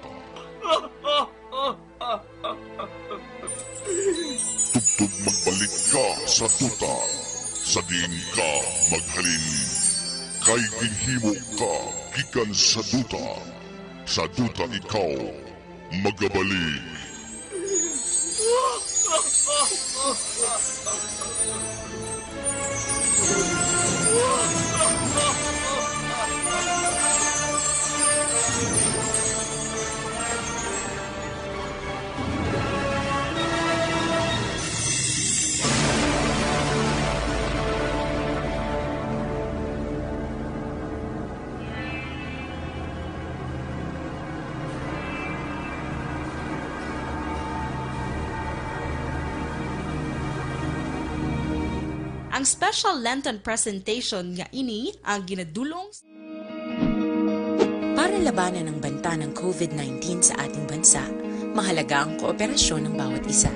Tugtog magbalik ka sa duta, sa diin ka maghalin. Kay ginhimo ka gikan sa duta ikaw magabalik. Ang special Lenten presentation nga ini ang ginadulong para labanan ang banta ng COVID-19 sa ating bansa. Mahalaga ang kooperasyon ng bawat isa.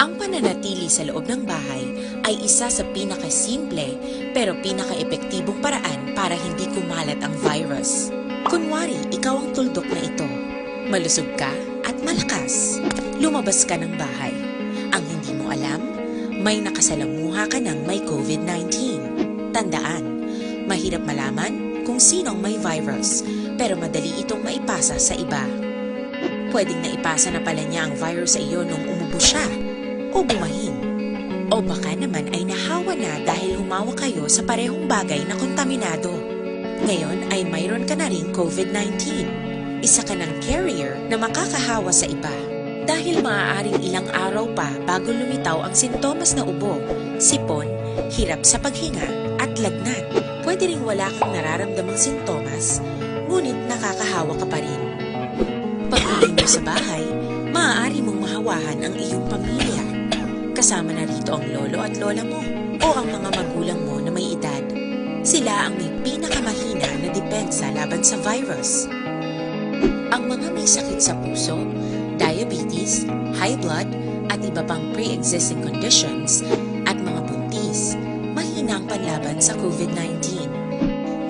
Ang pananatili sa loob ng bahay ay isa sa pinakasimple pero pinaka-epektibong paraan para hindi kumalat ang virus. Kunwari, ikaw ang tuldok na ito. Malusog ka at malakas. Lumabas ka ng bahay. Ang hindi mo alam, may nakasalamuha ka ng may COVID-19. Tandaan, mahirap malaman kung sinong may virus, pero madali itong maipasa sa iba. Pwedeng naipasa na pala niya ang virus sa iyo nung umubo siya o bumahin. O baka naman ay nahawa na dahil humawa kayo sa parehong bagay na kontaminado. Ngayon ay mayroon ka na ring COVID-19. Isa ka ng carrier na makakahawa sa iba. Dahil maaaring ilang araw pa bago lumitaw ang sintomas na ubo, sipon, hirap sa paghinga at lagnat. Pwede ring wala kang nararamdamang sintomas, ngunit nakakahawa ka pa rin. Pag-uwi mo sa bahay, maaari mong mahawahan ang iyong pamilya. Kasama na rito ang lolo at lola mo o ang mga magulang mo na may edad. Sila ang may pinakamahina na depensa laban sa virus. Ang mga may sakit sa puso, diabetes, high blood, at iba pang pre-existing conditions, at mga buntis, mahina ang panlaban sa COVID-19.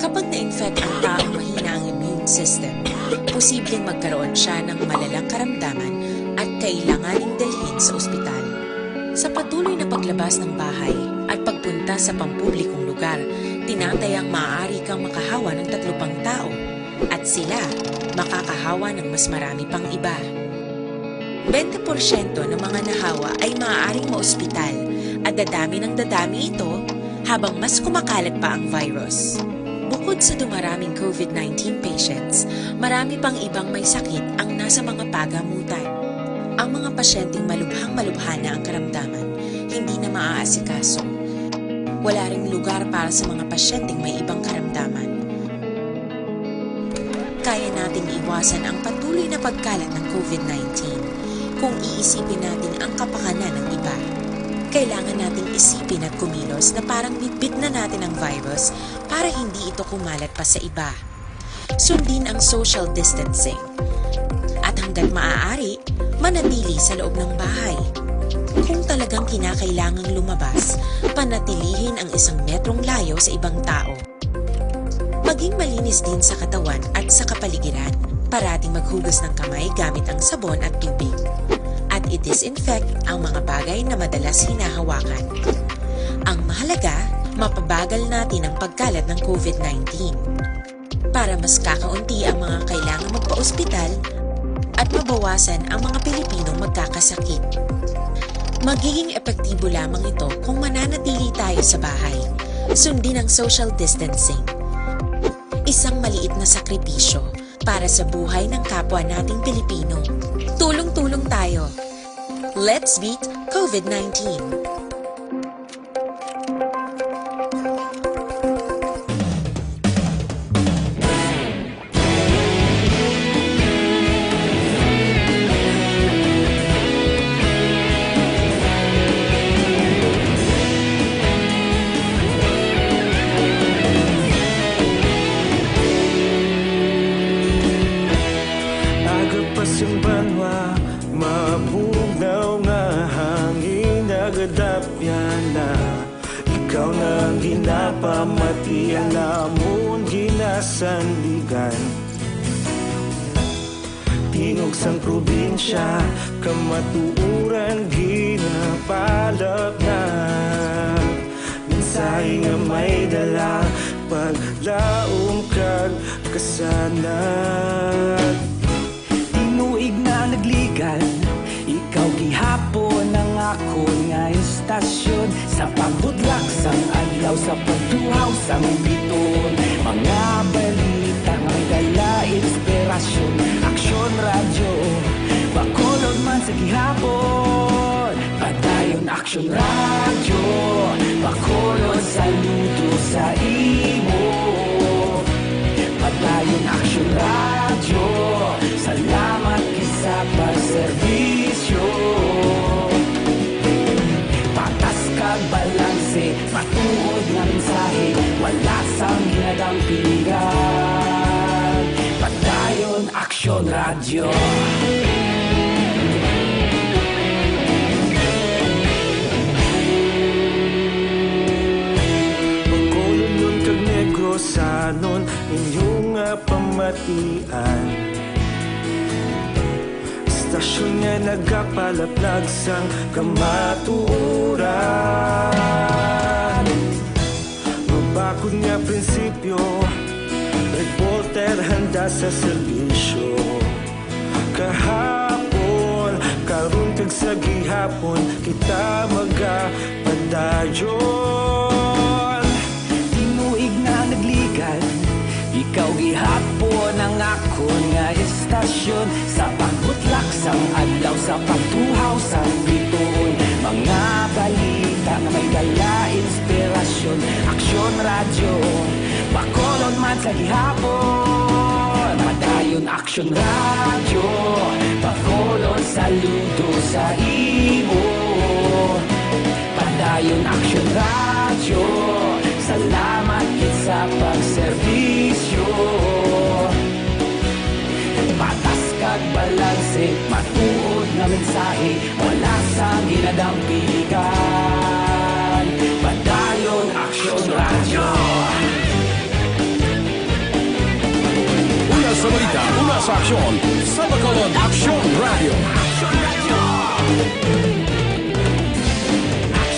Kapag na-infect ang taong mahina ang immune system, posibleng magkaroon siya ng malalang karamdaman at kailanganing dalhin sa ospital. Sa patuloy na paglabas ng bahay at pagpunta sa pampublikong lugar, tinatayang maaari kang makahawa ng 3 pang tao at sila makakahawa ng mas marami pang iba. 20% ng mga nahawa ay maaaring maospital at dadami ng dadami ito habang mas kumakalat pa ang virus. Bukod sa dumaraming COVID-19 patients, marami pang ibang may sakit ang nasa mga pagamutan. Ang mga pasyenteng malubhang-malubha na ang karamdaman, hindi na maaasikaso. Wala ring lugar para sa mga pasyenteng may ibang karamdaman. Kaya nating iwasan ang patuloy na pagkalat ng COVID-19 kung iisipin natin ang kapakanan ng iba. Kailangan nating isipin at kumilos na parang bitbit na natin ang virus para hindi ito kumalat pa sa iba. Sundin ang social distancing. At hanggat maaari, manatili sa loob ng bahay. Kung talagang kinakailangang lumabas, panatilihin ang 1 metrong layo sa ibang tao. Maging malinis din sa katawan at sa kapaligiran. Parating maghugas ng kamay gamit ang sabon at tubig. At i-disinfect ang mga bagay na madalas hinahawakan. Ang mahalaga, mapabagal natin ang pagkalat ng COVID-19. Para mas kakaunti ang mga kailangang magpa-ospital at mabawasan ang mga Pilipinong magkakasakit. Magiging epektibo lamang ito kung mananatili tayo sa bahay. Sundin ang social distancing. Isang maliit na sakripisyo para sa buhay ng kapwa nating Pilipino. Tulong-tulong tayo. Let's beat COVID-19. Yung banwa, mabugnaw nga hangin nagadapyan na. Ikaw na ang ginapamatian namon ginasandigan. Tingog sang probinsya, kamatuuran ginapalap na. Mensahe nga may dala, paglaom kag kasanag. Tinuig na nagligan, ikaw gihapon ang ako nga istasyon. Sa pagbudlak sang adlaw, sa pagduhaw sang biton. Mga balita may dala inspirasyon. Aksyon radyo, bakolod man sa gihapon. Padayon aksyon radyo, bakolod saludo sa imo. Padayon aksyon radyo, salamat kisa pagserbisyo. Patas kag balanse, matuod nga mensahe, wala sang ginadampingan. Padayon aksyon radyo. Pagkolon kag negosanon, inyong pamatian. Istasyon nga nagapalaplag sang kamatuoran. ka sa serbisyo. Kahapon, karon kag sa gihapon, kita magapadayon. Tinuig na nagligan, ikaw gihapon ang akon nga estasyon. Sa pagbutlak sang adlaw, sa pagtuhaw sang bituon, mga balita na may dala inspirasyon. Aksyon radyo, bakolon man sa gihapon. Padayon aksyon radyo, bakolon saludo sa imo. Padayon aksyon radyo, salamat kit sa pagserbisyo. Patas kag balanse, matuod nga mensahe, wala sang ginadampikan. Padayon aksyon radyo. Una sa balita, una sa aksyon, sa Bacolod Aksyon Radio.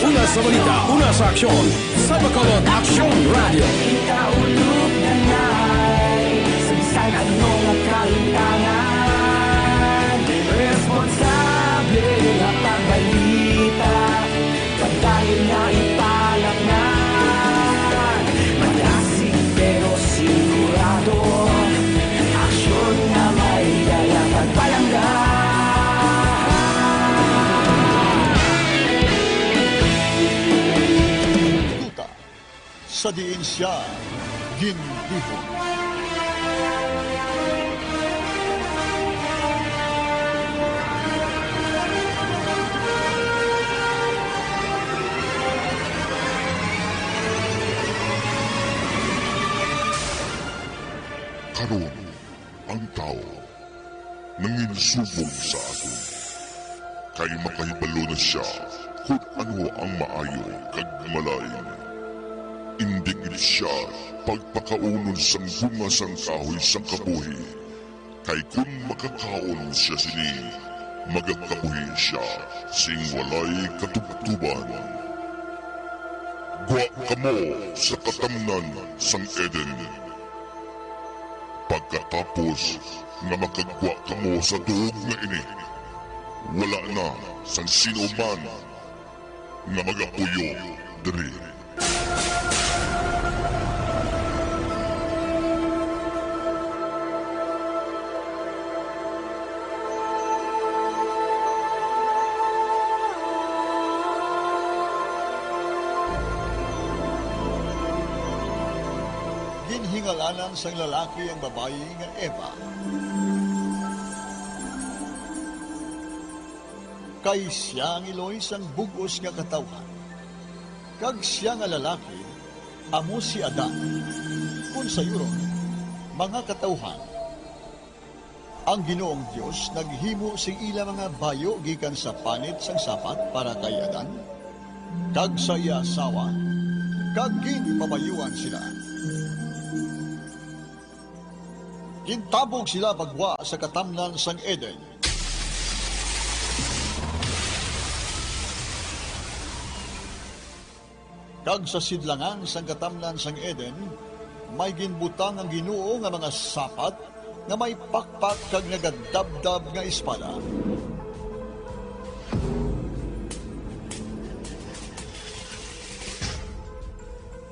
Una sa balita, una sa aksyon, sa Bacolod Aksyon Radio. Ikaulog na na'y sabisan ano nga kalintangan. Responsable nga pagbalita, pagdayon nga ipalangnan. Malasig pero sigurado, aksyon nga may dalang pagpalanggan. Sa diin siya ginlihon. Karon, ang tao nanginsubong sa aton. Kay makahibalo na siya kung ano ang maayo kag malain. Hindi gid siya pagpakaunon sang bunga sang kahoy sang kabuhi. Kay kung makakaon siya sini, magakabuhi siya sing walay katubtuban. Gwa kamo sa katamnan sang Eden. Pagkatapos nga makagwa kamo sa tuog nga ini, wala na sang sino man nga magapuyo diri. Ginhingalanan sang lalaki ang babayi nga Eva. Kay siya ang iloy sang bugos nga katawan. Kag siya nga lalaki, amo si Adan. Kung sayuron, mga katawhan, ang Ginoong Dios naghimo sing ila mga bayo gikan sa panit sang sapat para kay Adan. Kag sa iya asawa, kag ginpabayuan sila. Gintabog sila bagwa sa katamnan sang Eden. Kag sa sidlangan sang katamnan sang Eden, may ginbutang ang Ginoo nga mga sapat nga may pakpak kag nagadabdab nga espada.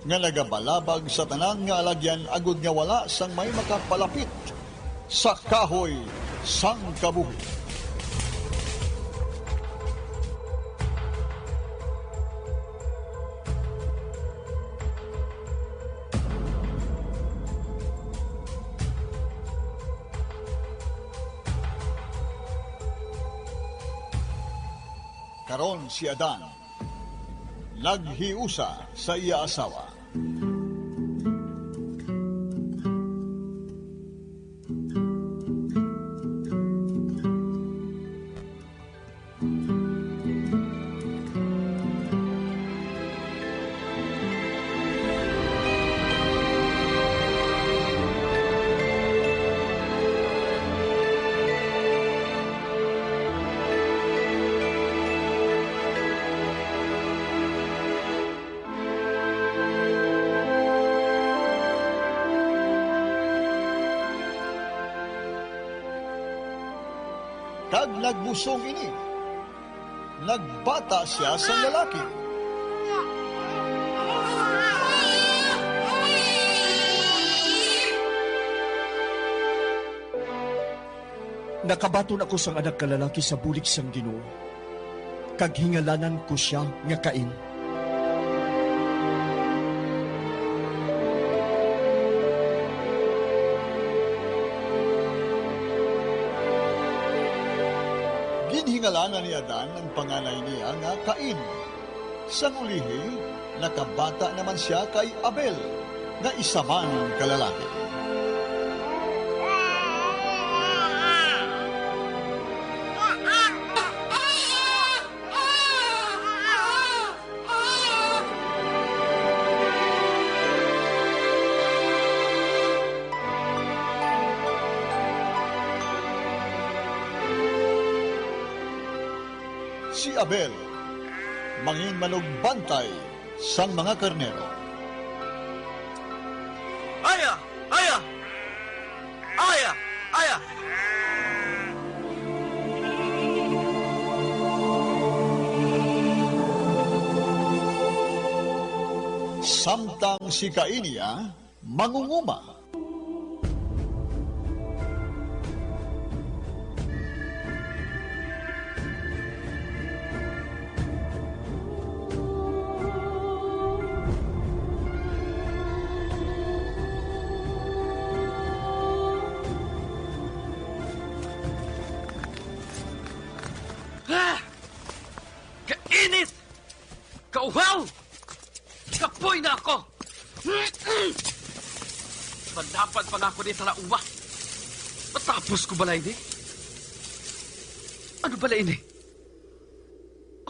Nga nagabalabag sa tanang nga alagyan agud nga wala sang may makapalapit sa kahoy sang kabuhi. Karon si Adan naghiusa sa iya asawa. kag nagbusong ini. Nagbata siya sa lalaki. Nakabaton ako sang anak kalalaki sa bulik sang Ginoo. Kag hingalanan ko siya nga Cain. Ginhingalanan ni Adan ang panganay niya nga Cain. Sang ulihi, nakabata naman siya kay Abel, na isa man kalalaki. Si Abel, mangin manog bantay sang mga karnero. Aya! Aya! Aya! Aya! Samtang si Cain mangunguma. Kainit! Kauhaw! Kapoy na ako! Madapat pa na ako ni talauwa. Matapos ko bala ini? Ano bala ini?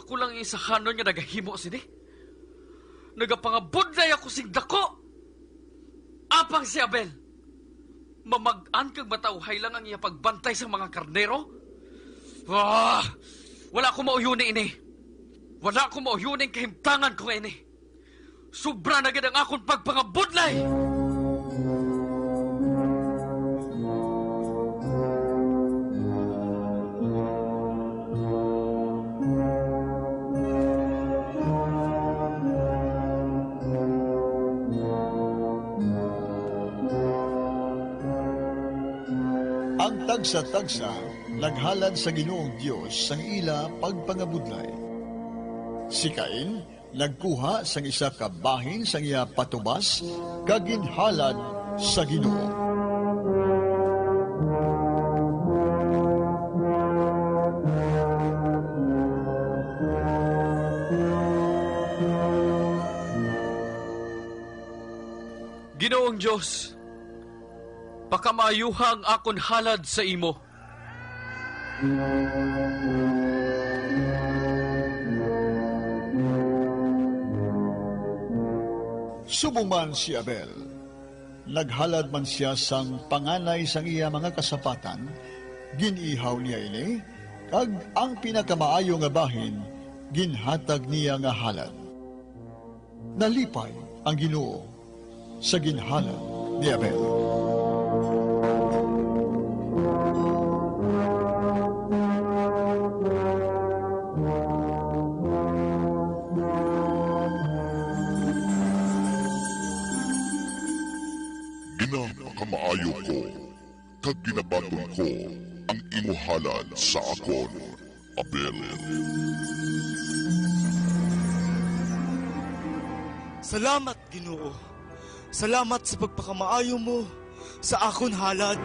Ako lang isa kanon nga nagahimo sini. Nagapangabudlay ako sing dako. Apang si Abel. Mamag-an kag matauhay lang ang iya pagbantay sa mga karnero. Wala ko mauyuni ini. Wala ko mauyuning kahimtangan ko ini. Sobra na gid ang akong pagpangabudlay. Ang tagsa-tagsa, naghalad sa Ginoong Diyos sang ila pagpangabudlay. Si Cain, nagkuha sang isa ka bahin sang iya patubas, kaginhalad sa Ginoo. Ginoong Diyos, pakamayuha ang akon halad sa imo. Subuman si Abel. Naghalad man siya sang panganay sang iya mga kasapatan, ginihaw niya ini, kag ang pinakamaayo nga bahin, ginhatag niya nga halad. Nalipay ang Ginoo sa ginhalad ni Abel. Ginapakamayo ko, kag ginabaton ko ang imuhalad sa akon, Abel. Salamat, Ginoo. Salamat sa pagpakamaayo mo sa akon halad.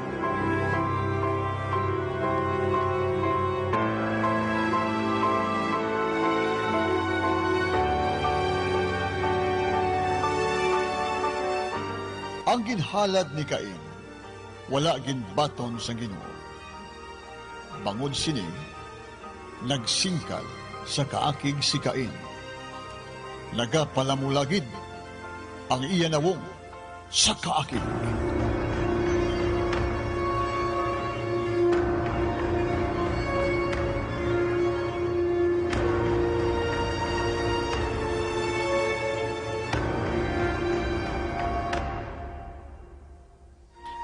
Ang ginhalad ni Cain, wala ginbaton sa Ginoo. Bangod sini, nagsingkal sa kaakig si Cain. Nagapalamulagid ang iya nawong sa kaakig.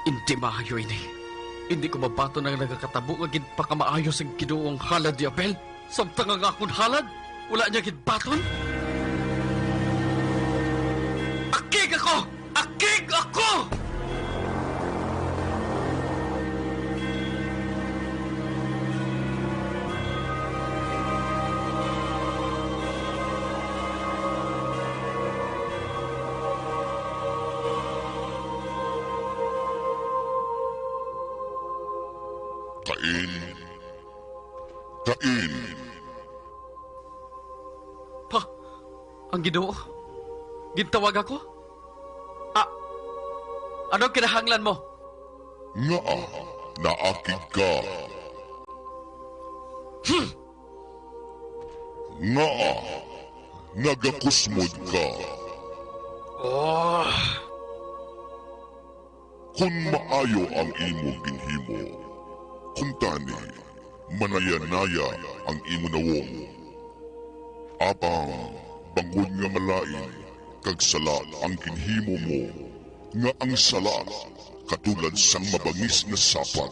Hindi maayo ini. Hindi ko mabato na nagakatabo nga gid pa kamaayos ang kinuong halad di Abel. Samtang nga akong halad, wala niya gid baton. Akig ako! Akig ako! Kain. Kain. Pa, ang Ginoo. Gintawag ako? Ano kinahanglan mo? Nga naakig ka. Nga nagakusmod ka. Oh. Kung maayo ang imo ginhimo, kung tani, manayanaya ang imo nawong. Apang bangod nga malain, kag sala ang ginhimo mo, nga ang sala katulad sang mabangis na sapat,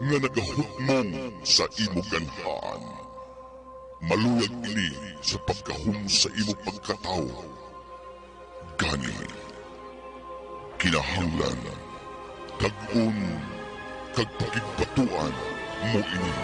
nga nagahutmong sa imo ganhaan. Maluyag ini sa pagkahum sa imo pagkatao. Gani, kinahanglan, kag-un, kag pakigbatuan mo ini.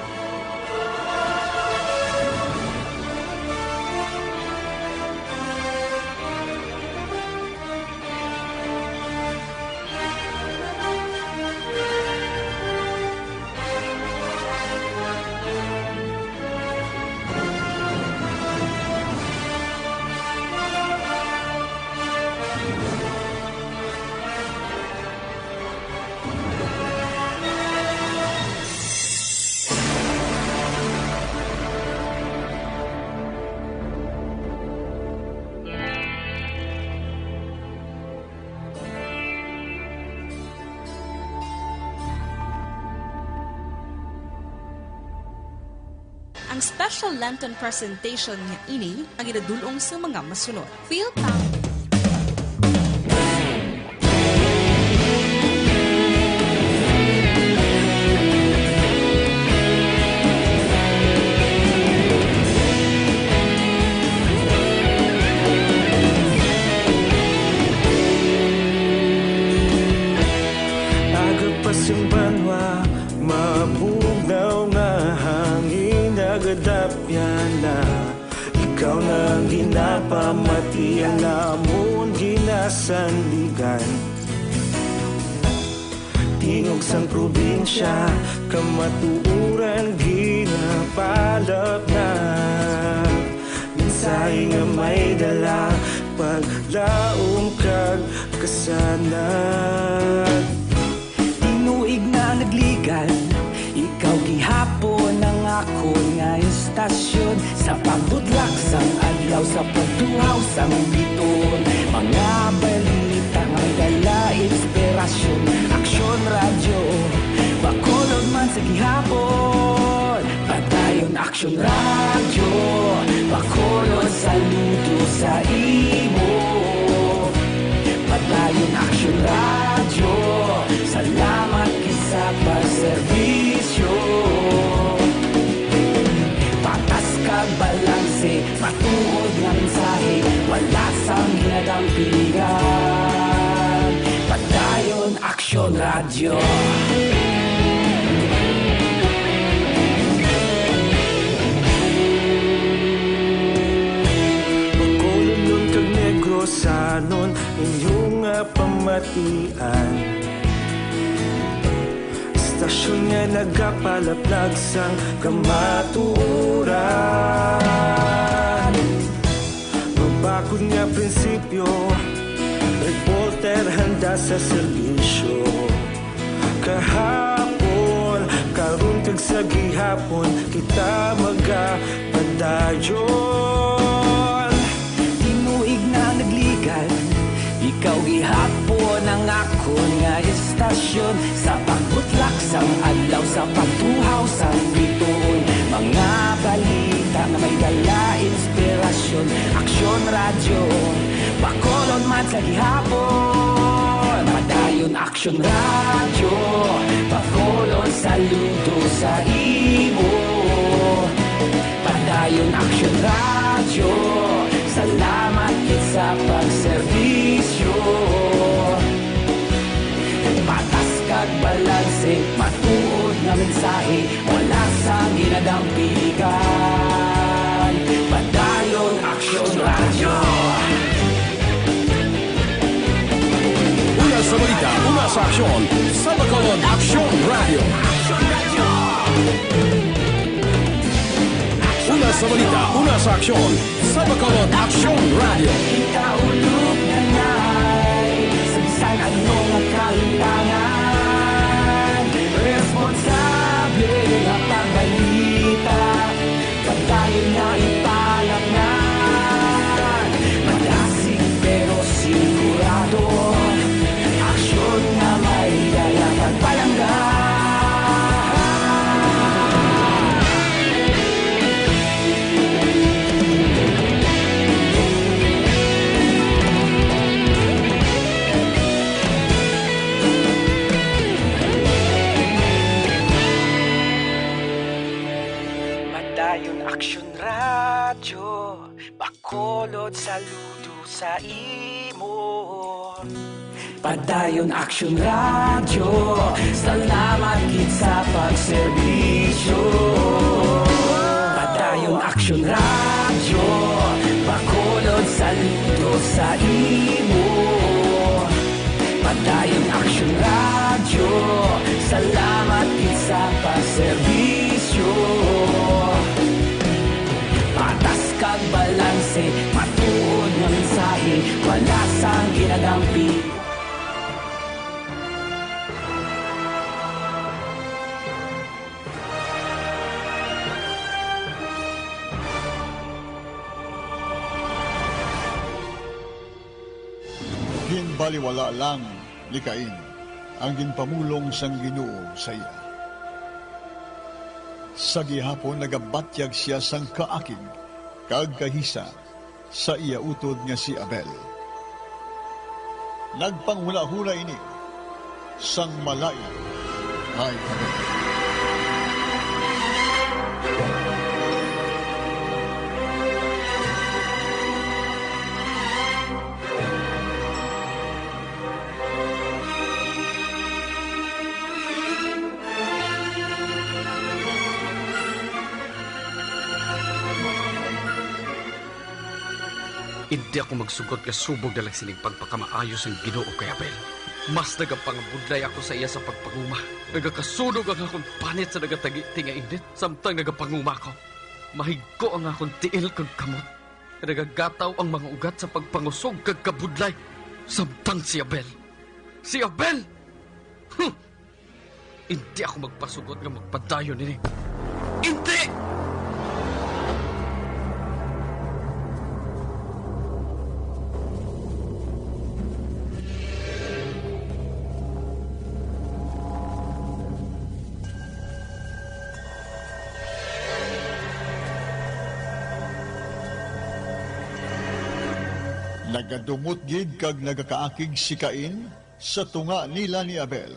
Ang special Lenten presentation nga ini ang idadulong sa mga masunod. Feel proud. Agapasumbanwa, mabugnaw nga hangin nagadapyan na. Ikaw na ginapamati ang namon ginasandigan. Tingog sang probinsya, kamatuuran ginapalap na. Minsay nga may dala, paglaong kag kasanag. Tinuig na nagligan, ikaw gihapon ang ako nga istasyon. Sa pagbutlak sang adlaw, sa pagtuhaw sang biton. Mga balita nga dala inspirasyon. Aksyon radyo, bakolod man sa gihapon. Padayon aksyon radyo, bakolod saludo sa imo. Padayon aksyon radyo, salamat kisa pagserbisyo. Patas kag balanse, matuod nga mensahe, wala sang ginadang pilihan. Padayon aksyon radyo. Bakolod nun kag negrosanon, inyong pamatian. Stasyon nga nagapalaplag sang kamatuuran. Mabakod nga prinsipyo, reporter handa sa serbisyo. Kahapon, karon kag sa gihapon, kita magapadayon. Tinuig na nagligan, ikaw gihapon ang ako nga istasyon. Sa pagbutlak sang adlaw, sa pagtuhaw sang bituon. Mga balita na may dala inspirasyon. Aksyon radyo, bakolod man sa gihapon. Padayon Padayon Action Radio, pakolon saludo sa imo. Padayon Action Radio, salamat kit sa pagserbisyo. Patas kag balanse, matuod nga mensahe, wala sang ginadampikan. Padayon Action Radio. Una sa balita, una sa aksyon, sa Bacolod Action Radio. Una sa balita, una sa aksyon, sa Bacolod Action Radio. Ikaulog na na'y sa bisan anong kahitangan. Responsable na pagbalita, pagdayon na ipalaknan. Malasig pero sigurado, aksyon na may dalang pagpalanggan. Padayon Action Radio, Bacolod saludo sa imo. Padayon Action Radio, salamat kit sa pagserbisyo. Padayon Action Radio, Bacolod saludo sa imo. Padayon Action Radio, salamat kit sa pagserbisyo. Patas kag balanse, matuod nga mensahe, wala sang ginagampi. Ginbaliwala lang ni Cain ang ginpamulong sang Ginoo sa iya. Sa gihapon nagabatyag siya sang kaakig kag kahisa sa iya utod nga si Abel. Nagpanghula-hula ini sang malain kay Abel. Hindi ako magsugot nga subog na lang sining pagpakamaayos ang Ginoo kay Abel. Mas nagapangabudlay ako sa iya sa pagpanguma. Nagakasunog ang akong panit sa nagatagi-ti nga init. Samtang nagapanguma ko. Mahigko ang akong tiil kag kamot. Nagagataw ang mga ugat sa pagpangusog kag kabudlay. Samtang si Abel. Si Abel! Hindi ako magpasugot nga magpadayon nini. Hindi! Nagadumot gid kag nagakaakig si Cain sa tunga nila ni Abel.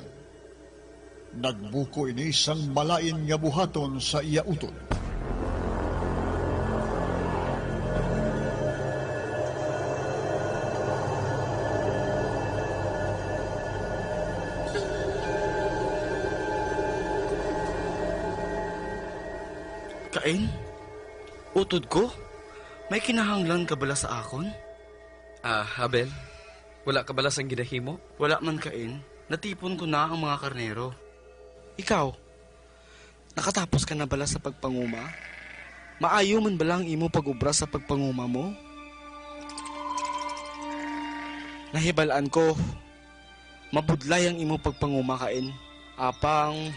Nagbuko ini sang malain nga buhaton sa iya utod. Cain? Utod ko? May kinahanglan ka bala sa akon? Abel, wala ka balas ang ginahimo? Wala man, Cain. Natipon ko na ang mga karnero. Ikaw, nakatapos ka na bala sa pagpanguma? Maayo man bala ang imo pag-ubra sa pagpanguma mo? Nahibalaan ko, mabudlay ang imo pagpanguma, Cain. Apang,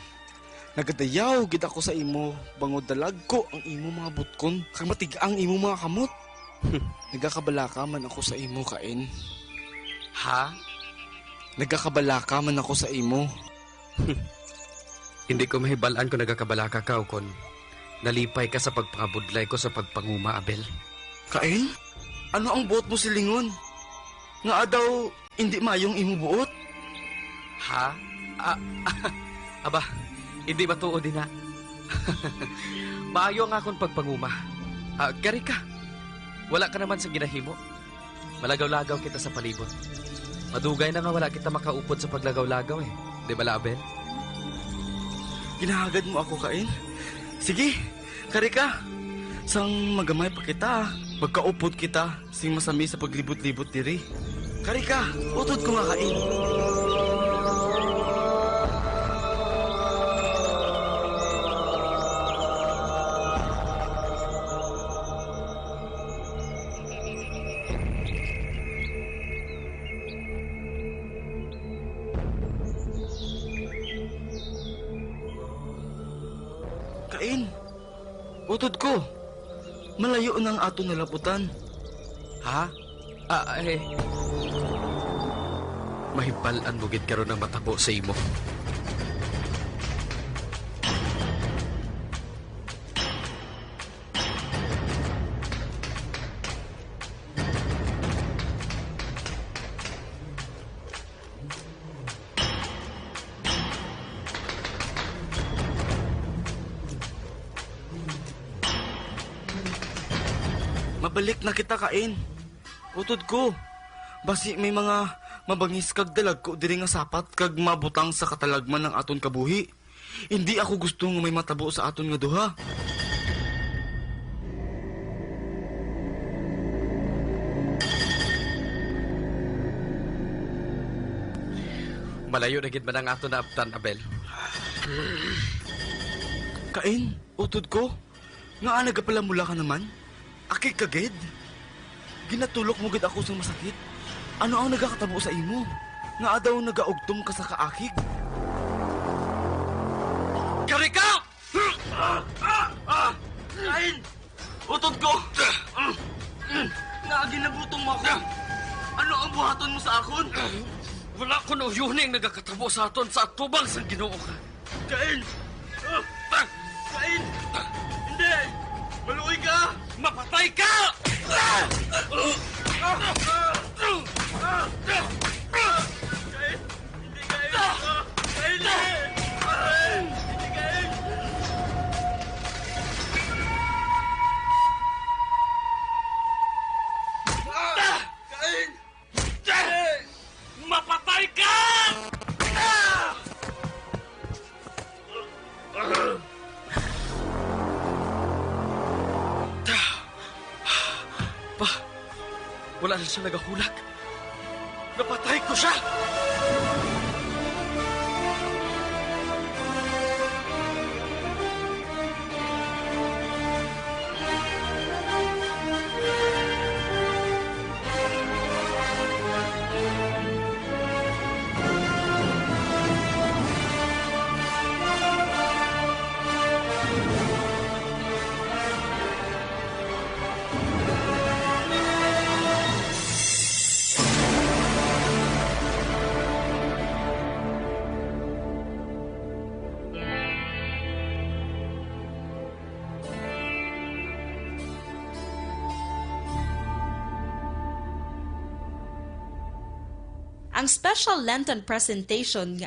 nagadayaw gid ako sa imo, bangod dalag ko ang imo mga butkon, kag matigang imo mga kamot. Nagakabalaka man ako sa imo, Cain. Ha? Nagakabalaka man ako sa imo. Hindi ko mahibalaan kung nagakabalaka ka o kung nalipay ka sa pagpangabudlay ko sa pagpanguma, Abel. Cain? Ano ang buot mo silingon? Nga daw, hindi mayong imo buot? Ha? Aba, hindi matuod din na. Maayo ang akong pagpanguma. Gari ka. Wala ka naman sa ginahimo. Malagaw-lagaw kita sa palibot. Madugay na nga wala kita makaupod sa paglagaw-lagaw eh. Di ba, Label? Ginahagad mo ako, Kain? Sige, kari ka. Sang magamay pa kita. Pagkaupod kita, sing masami sa paglibot-libot diri. Kari ka, utod ko nga, Kain. Kain, utod ko. Malayo nang ato nalaputan. Ha? Mahibal ang bugid karon ng matabo sa imo. Mabalik na kita, Kain. Utod ko. Basi may mga mabangis kag dalag ko diri nga sapat kag mabutang sa katalagman ng aton kabuhi. Hindi ako gusto nga may matabo sa aton nga duha. Malayo na gid man ang aton na abtan, Abel. Kain, utod ko. Nga nagapala mula ka naman? Aki kagid? Ginatulok mo gid ako sa masakit. Ano ang nagakatabo sa imo? Nga daw nagaugtom ka sa kaakig? Kari ka! Kain! Utod ko! Nga ginabutong mo ako. Ano ang buhaton mo sa akon? Wala ko no yuning nagakatabo sa aton sa atubang sa Ginoo ka. Kain! Kain! Hindi! Maluoy ka! Mapatay ka! Mapatay ka! Wala na siya nagahulak. Napatay ko siya! Ang special Lenten presentation nga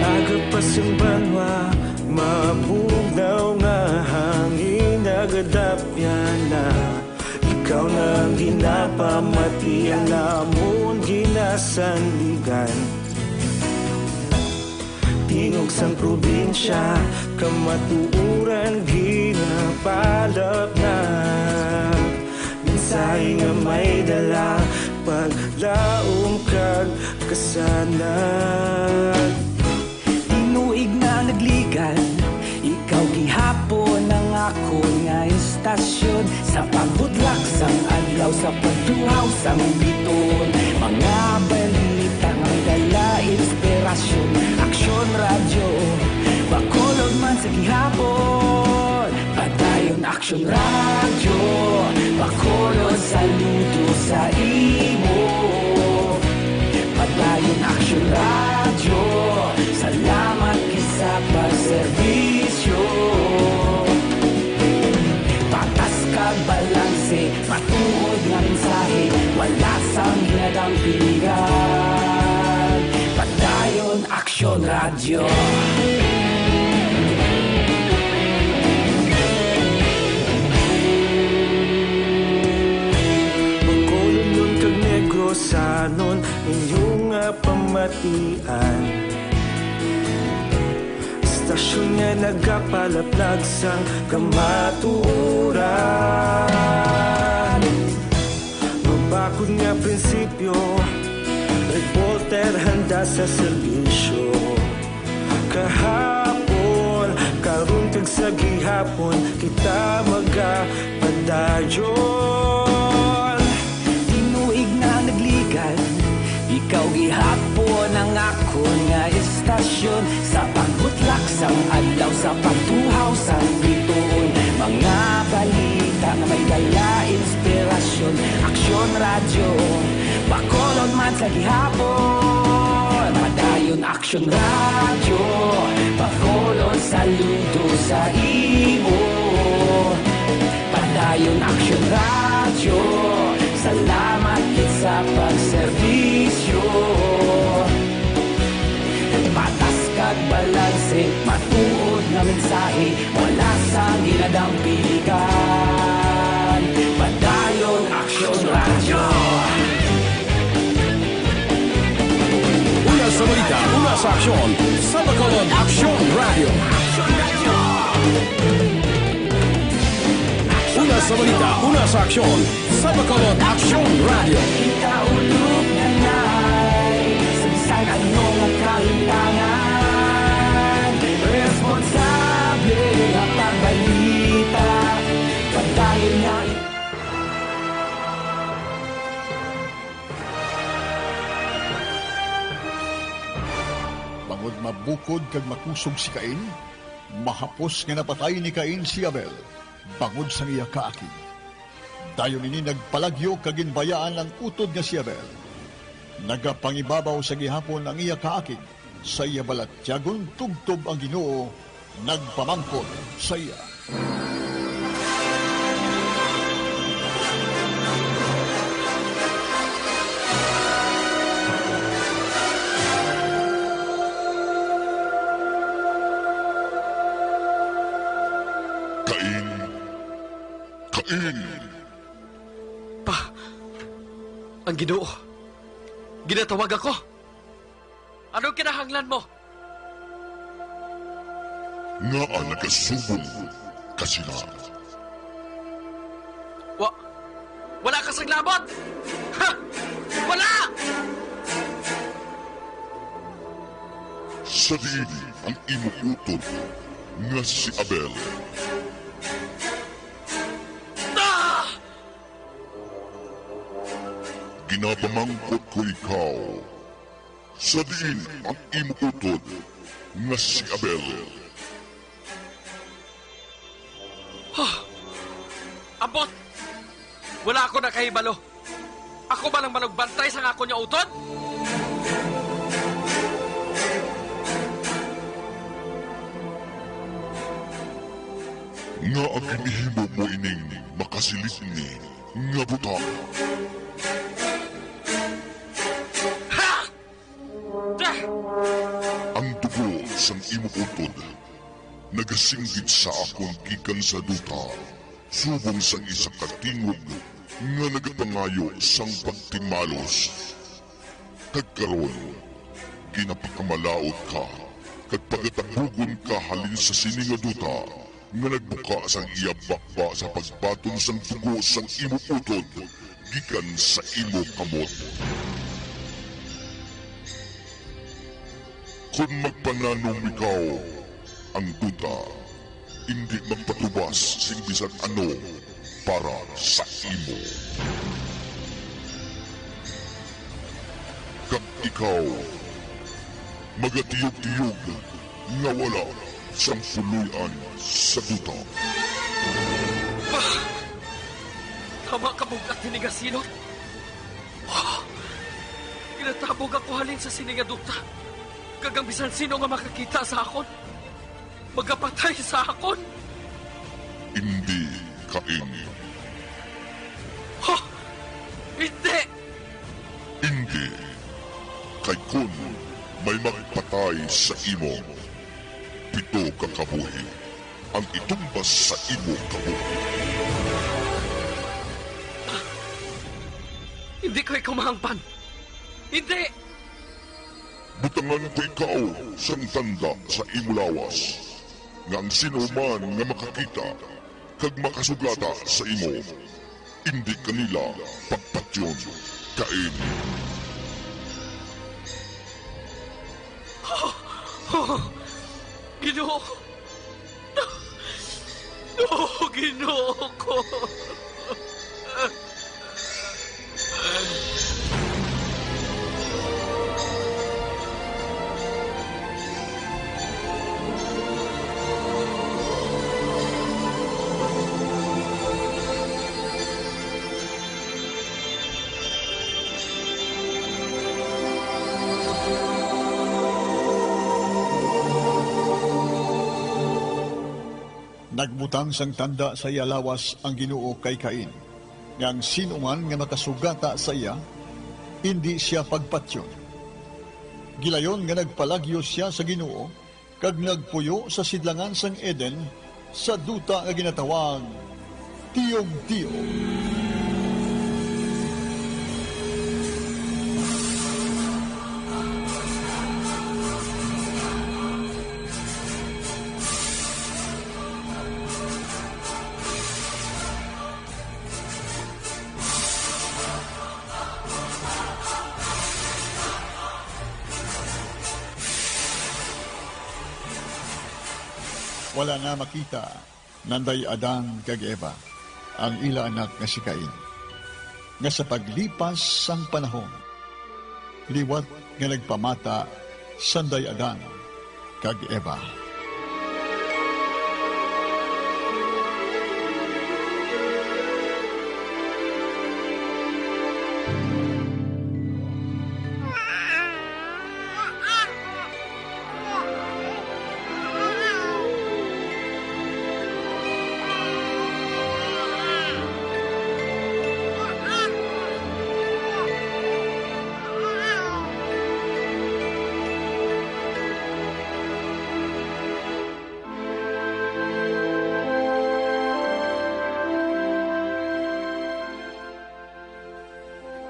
Agapasang banwa, mabugnaw nga hangin agadapyan na. Ikaw nang ginapamatian namon ginasandigan. Tingog sang probinsya, kamatuuran ginapalap na. Minsay nga may dala, paglaom kag kasanag. Tinuig na nagligan, ikaw gihapon ang ako nga istasyon. Sa pagbudlak sang adlaw, sa pagtuhaw sang biton. Mga balita nga dala inspirasyon. Aksyon radyo, bakolod man sa gihapon. Padayon ako Action Radio, Bacolod saludo sa imo. Padayon Action Radio, salamat kisa pagserbisyo. Patas kag balanse, matuod nga mensahe, wala sang ginadang piligan. Padayon Action Radio. Sanon inyong pamatian, stasyon nga nagapalaplag sang kamaturan. Mabakod nga prinsipyo, reporter handa sa serbisyo. Kahapon, karong kag sa gihapon, kita magapadayon. Ikaw gihapon ang ako nga istasyon, sa pagbutlak sang adlaw, sa pagtuhaw sang bituon. Mga balita nga may dala inspirasyon. Aksyon Radio, Bacolod man sa gihapon. Padayon Aksyon Radio, Bacolod saludo sa imo. Padayon Aksyon Radio, salamat sa pagserbisyo. Patas kag balanse, matuod na mensahe, wala sa ginadang piligan. Padayon Action Radio. Una sa balita, una sa aksyon, sa Bacolod Action Radio. Una sa balita, una sa aksyon, sa Bacolod Action Radio. Ikaulog na na'y sabisan anong ang kahintangan. Responsable ang pagbalita, padayon na Bangod mabukod kag makusog si Cain, mahapos nga napatay ni Cain si Abel, bangod sa iya kaakid. Dayon ini nagpalagyo kaginbayaan ang utod nga si Abel. Nagapangibabaw sa gihapon ang iya kaakid, sa iya balatyagon tugtob ang Ginoo, nagpamangkot sa iya. Ang Ginoo, ginatawag ako. Anong kinahanglan mo? Nga ang nagasubong kasi na. Wala ka sang labot! Ha! Wala! Sa diin ang imuutod nga si Abel. Ginapamangkot ko ikaw. Sa diin ang imuutod nga si Abel. Abot! Wala ako nakahibalo. Ako ba lang manugbantay sa ako niya utod? Nga ang ginihimo mo ining makasilit ni nga buta. Ang dugo sang imuutod nagasinggit sa akong gikan sa duta, subong sang isa katingog nga nagapangayo sang pagtimalos. Kagkaroon, ginapakamalaod ka, kag pagatabugon ka halin sa sininga duta, nga nagbuka sang iya bakba sa pagbaton sang dugo sang imuutod, gikan sa imo kamot. Kung magpananom ikaw, ang duta, hindi magpatubas sing bisan ano para sa imo. Kag ikaw, magatiyog-tiyog nga wala sang puluyan sa duta. Tama ka mong at tinigasilot. Ginatabog ako halin sa sinigaduta. Kagang bisan sino nga makakita sa akon. Magkapatay sa akon. Hindi kain. Ha! Hindi! Hindi. Kay kun may magpatay sa imo, 7 ka kabuhi ang itumbas sa imo kabuhi. Hindi ko ikaw mahangpan. Hindi! Butangan ko ikaw sang tanda sa imo lawas, nga ang sino man nga makakita kag makasugata sa imo, hindi kanila pagpatyon kain. Ginoo! No, Ginoo ko! Nagbutang sang tanda sa iya lawas ang Ginoo kay Cain. Nga ang sino man nga makasugata sa iya, hindi siya pagpatyon. Gilayon nga nagpalagyo siya sa Ginoo, kag nagpuyo sa sidlangan sang Eden, sa duta nga ginatawag, Tiyog-tiyog. Wala na makita, nanday Adan kag Eva, ang ila anak nga si Cain. Nga sa paglipas sang panahon, liwat nga nagpamata sanday Adan kag Eva.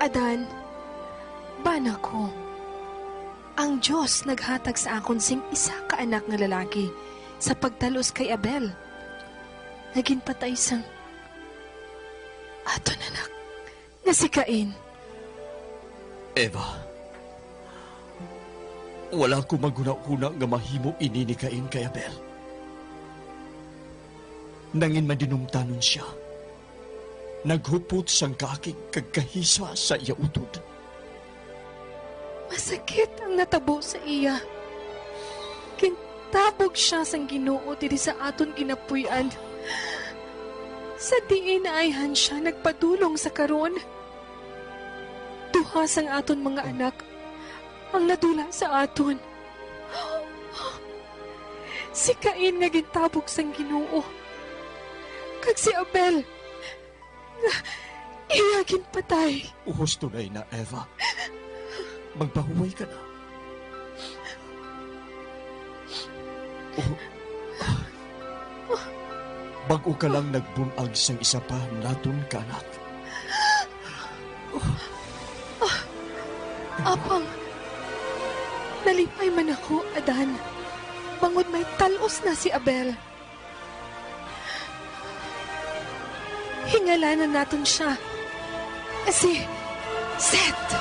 Adan, bana ko. Ang Diyos naghatag sa akon sing isa ka anak nga lalaki sa pagtalos kay Abel. Naging patay sang aton anak nga si Cain. Eva, wala ko maguna-una nga mahimo ini ni Cain kay Abel. Nangin madinumtanon siya. Naghupot sang kakig kagkahisa sa iya utod. Masakit ang natabo sa iya. Kintabog siya sang Ginoo diri sa aton ginapuy-an. Sa diin ayhan siya nagpadulong sa karon. Duha sang aton mga anak ang nadula sa aton. Si Cain nga gintabog sang Ginoo. Kag si Abel iyagin patay. Uhos tunay na, Eva. Magpahuway ka na. Bago ka lang nagbunag sang isa pa naton ka anak. Apang, nalipay man ako, Adan. Bangod may talos na si Abel. Hingalanan natin siya. Si Seth.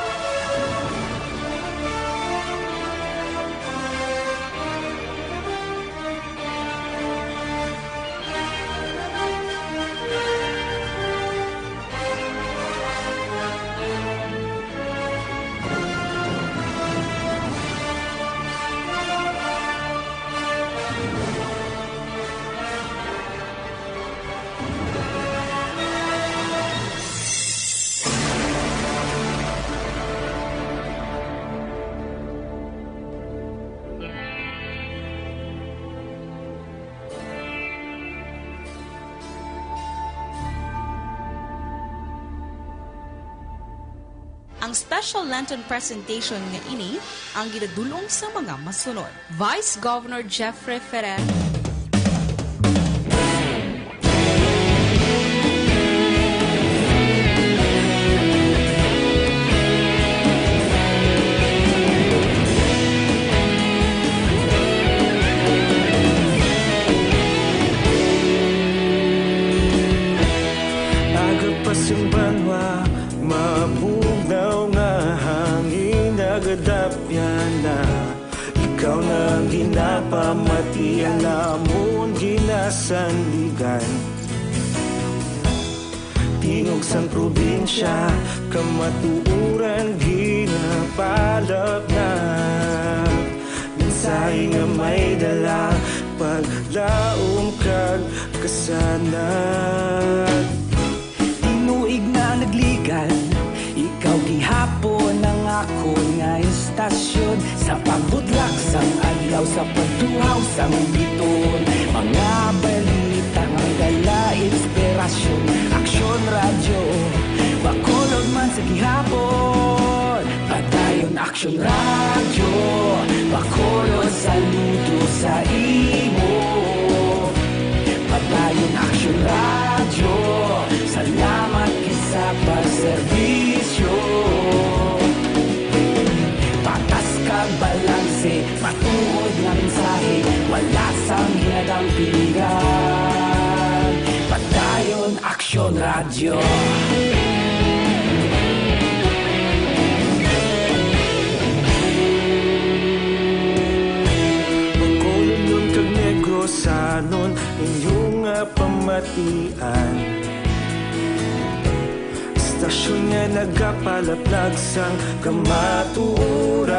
Ang special Lantern presentation nga ini ang ginadulong sa mga masunod. Vice Governor Jeffrey Ferrer. Yung banwa, mabugnaw nga hangin nagadapyan na. Ikaw na ang ginapamatian namon ginasandigan. Tingog sang probinsya, kamatuuran ginapalap na. Mensahe nga may dala, paglaom kag kasanag. Tuig na nagligan, ikaw gihapon ang ako nga istasyon. Sa pagbutlak sang adlaw, sa pagtuhaw sang biton. Mga balita nga dala inspirasyon. Aksyon radyo, bakolog man sa gihapon. Padayon aksyon radyo, bakolog saludo sa imo. Padayon aksyon radyo, salamat sa pagserbisyo. Patas kag balanse, matuod nga mensahe, wala sang hinadang piligan. Padayon Aksyon Radyo. Pagkulong nun kag negosanon, inyong pamatian. Stasyon nga nagapalaplag sang kamatuuran.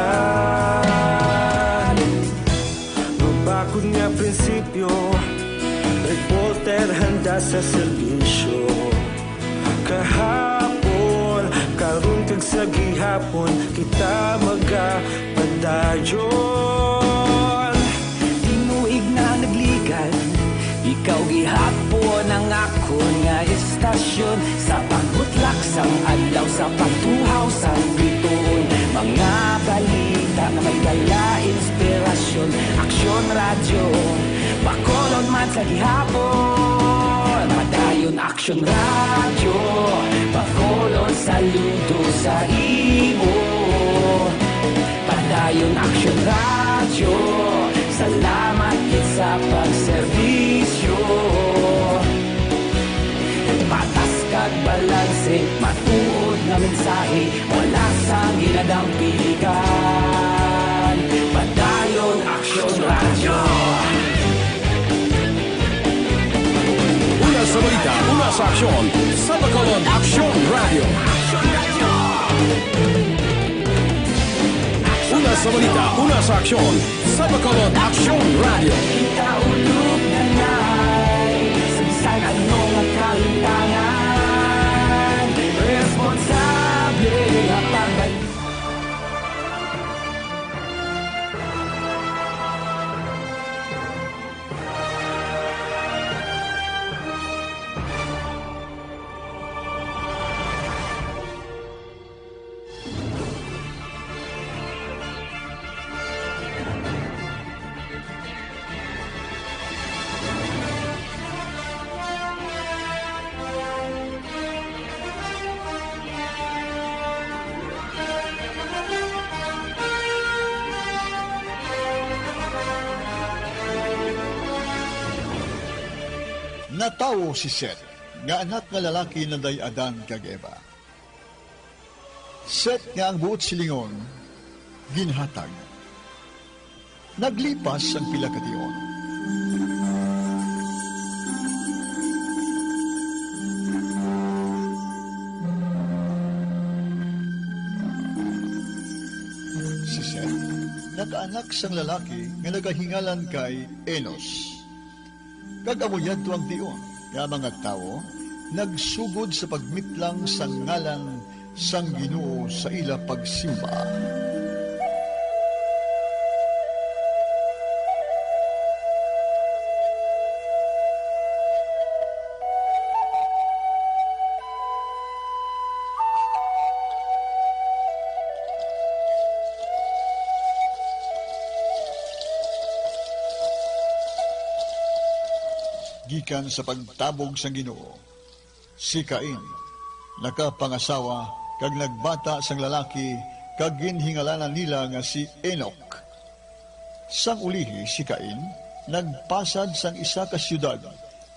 Mabakod nga prinsipyo, reporter handa sa serbisyo. Kahapon, karun kag sa gihapon, kita magapadayon. Tinuig na nagligan, ikaw gihapon ang ako nga istasyon. Sa pagbutlak sang adlaw, sa pagtuhaw sang biton. Mga balita na may dala inspirasyon. Aksyon radyo, bakolon man sa gihapon. Padayon Aksyon radyo, bakolon saludo sa imo. Padayon Aksyon radyo, salamat sa pagserbisyo. Patas kag balanse, matuod na mensahe, wala sang hinadang piligan. Padayon Aksyon Radyo. Una sa balita, una sa aksyon, sa Bacolod Aksyon Radio. Una sa balita, una sa aksyon, sa Bacolod Aksyon Radio. Ikaulog na ngay, sa bisan anong kalintangan, responsable na pagbalik. Natawo si Seth, nga anak nga lalaki na day Adan kag Eva. Seth nga ang buot silingon, ginhatag. Naglipas ang pila ka tion. Si Seth, nakaanak sang lalaki nga nagahingalan kay Enos. Kagamuyad to ang tion, nga mga tao, nagsugod sa pagmitlang sang ngalan sang Ginoo sa ila pagsimba. gikan sa pagtabog sa Ginoo. Si Cain nakapangasawa kag nagbata sang lalaki kag ginhingalanan nila nga si Enoch. Sang ulihi si Cain nagpasad sang isa ka syudad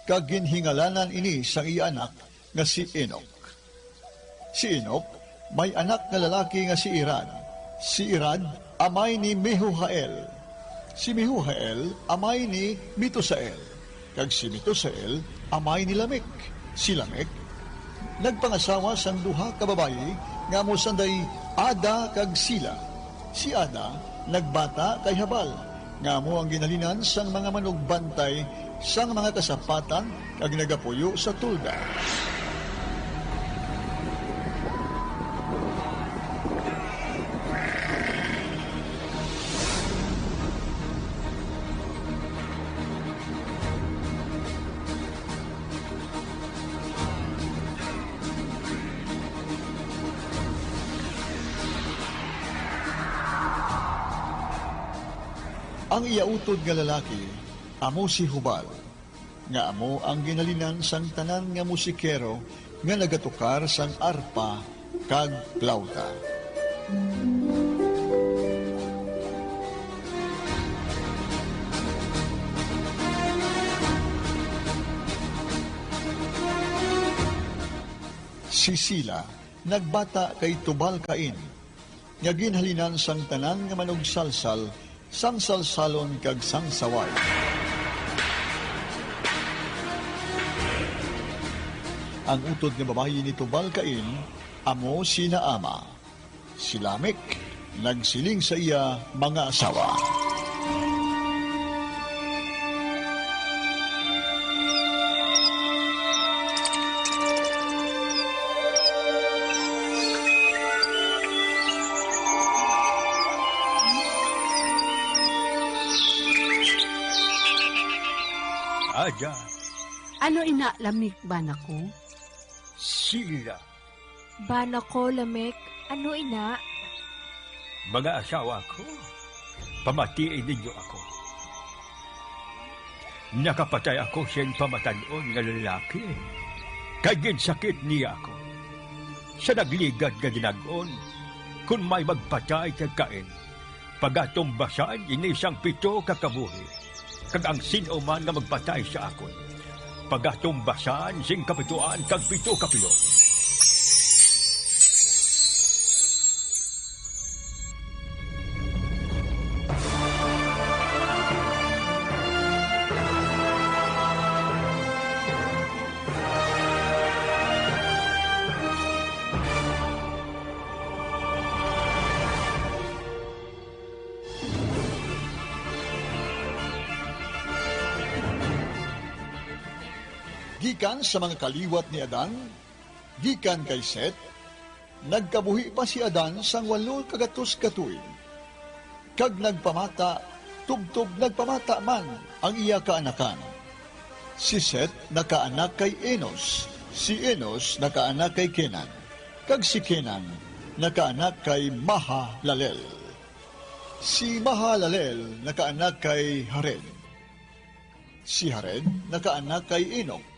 kag ginhingalanan ini sang iya anak nga si Enoch. Si Enoch may anak nga lalaki nga si Irad. Si Irad amay ni Mehujael. Si Mehujael amay ni Mitusael. Kag si Mitusael amay ni Lamek. Si Lamek nagpangasawa sang duha ka babayi nga mosanday Ada kag Sila. Si Ada nagbata kay Habal nga mo ang ginalinan sang mga manugbantay sang mga kasapatan kag nagapuyo sa tulda. Ang iautod nga lalaki, amo si Hubal, nga amo ang ginalinan sang tanan nga musikero nga nagatukar sang arpa kag plauta. Si Sila nagbata kay Tubal Cain, nga ginhalinan sang tanan nga manugsalsal sang salsalon kag sang saway. Ang utod nga babayi ni Tubal Cain amo si Naama. Si Lamek nagsiling sa iya mga asawa. Ada, Ano ina lamig ba nako? Sila, Bana ko, Lamek. Ano ina? mga asawa ko, pamatiin ninyo ako. Nakapatay ako siyang pamatanon nga lalaki. Kagin sakit niya ako. Sa nagligad nga ginagon, kung may magpatay kag Cain, pagatumbasan inisang 7 kakabuhi. Kag ang sino man nga magpatay sa akon, pagatumbasan sing kapituan kag 7 kapilo. Gikan sa mga kaliwat ni Adan, gikan kay Set, nagkabuhi pa si Adan sang 8 kagatos katuig. Kag nagpamata, tubtob nagpamata man ang iya kaanakan. Si Set nakaanak kay Enos, si Enos nakaanak kay Kenan, kag si Kenan nakaanak kay Mahalalel. Si Mahalalel nakaanak kay Hared. Si Hared nakaanak kay Enoch.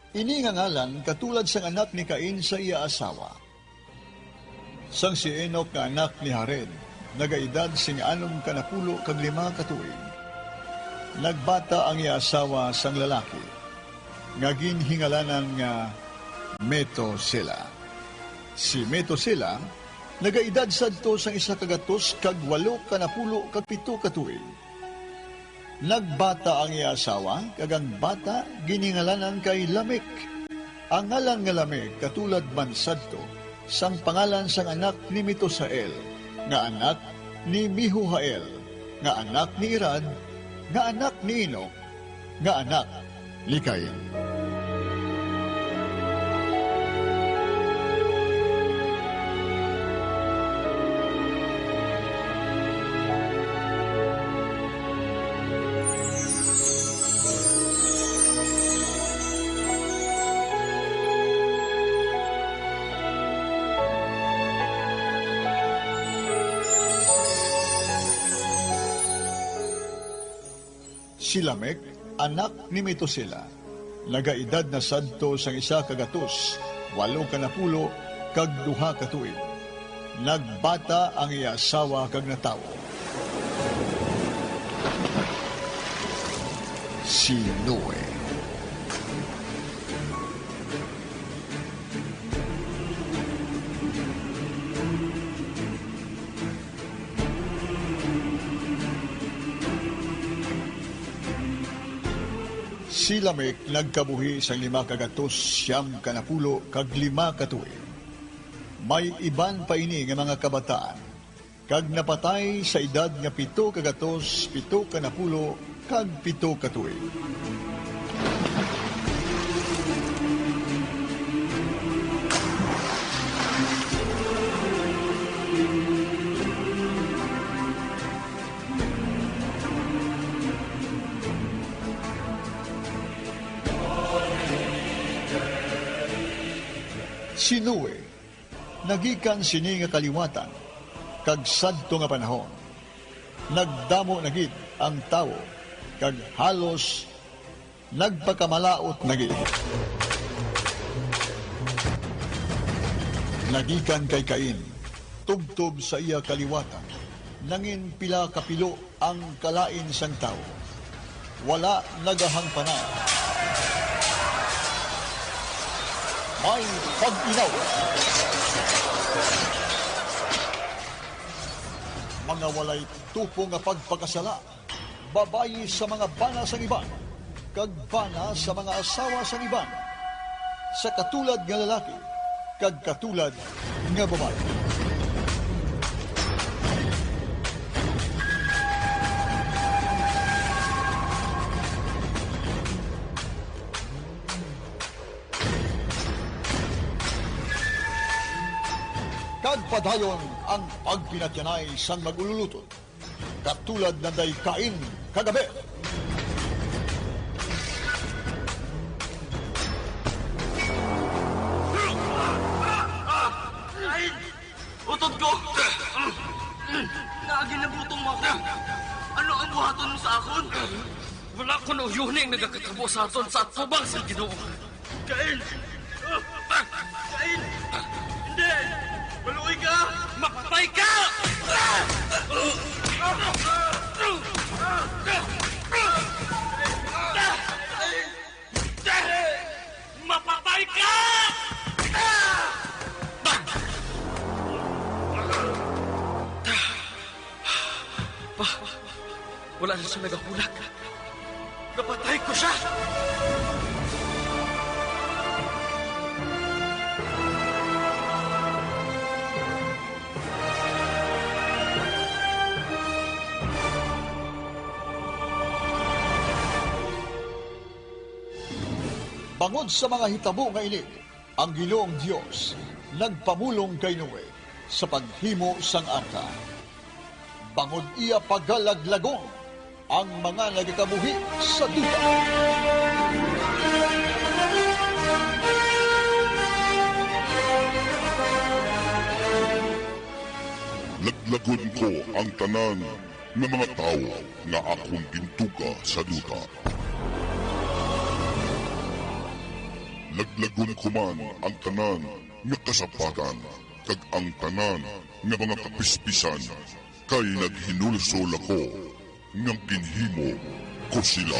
Ini nga ngalan katulad sang anak ni Cain sa iya asawa. Sang si Enoch nga anak ni Hared, nagaedad sing 6 kanapulo kag 5 katuig. Nagbata ang iya asawa sang lalaki, nga ginhingalanan nga Metusela. Si Metusela nagaedad sadto sang 1 kagatos kag 8 kanapulo kag 7 katuig. Nagbata ang iya asawa, kag ang bata giningalanan kay Lamek. Ang ngalan nga Lamek katulad man sadto sang pangalan sang anak ni Mitusael, nga anak ni Mehujael, nga anak ni Irad, nga anak ni Enoch, nga anak ni Cain. Si Lamek anak ni Metusela. Nagaedad na sadto sang 100, 8 kag 2 ka tuig. Nagbata ang iya asawa kag natawo. Si Noe. Si Lamek nagkabuhi sa 500 kag 5 ka tuig. May iban pa ini nga mga kabataan, kag napatay sa edad nga 700, 7 kag 7 ka tuig. Si Noe, nagikan sini nga kaliwatan, kag sadto nga panahon. Nagdamo nagid ang tawo, kag halos nagpakamalaot nagid. Nagikan kay Cain, tubtob sa iya kaliwatan, nangin pila kapilo ang kalain sang tawo. Wala nagahangpanan. May pag-inaw. Mga walay tupo nga pagpakasala, babayi sa mga bana sang iban, kag bana sa mga asawa sang iban, sa katulad nga lalaki, kag katulad nga babae. Padayon ang pagpinatyanay sang magululutod, katulad na day Cain kagabi. Cain! Utod ko! Naginabutong mo ako! Ano ang buhaton mo sa akon? Wala ko na uyuning nagkakatabo sa aton sa atubang sa Ginoo. Cain! Cain! Hindi! Maluoy ka! Mapatay ka! Mapatay ka! Wala na siya nagahulak. Napatay ko siya! Bangod sa mga hitabo nga ini, ang Ginoong Dios nagpamulong kay Noe sa paghimo sang arka. Bangod iya pagalaglagon ang mga nagakabuhi sa duta. Laglagon ko ang tanan ng mga tao nga akong gintuga sa duta. Laglagon ko man ang tanan nga kasapatan, kag ang tanan nga mga kapispisan, kay naghinulsol ako nga ginhimo ko sila.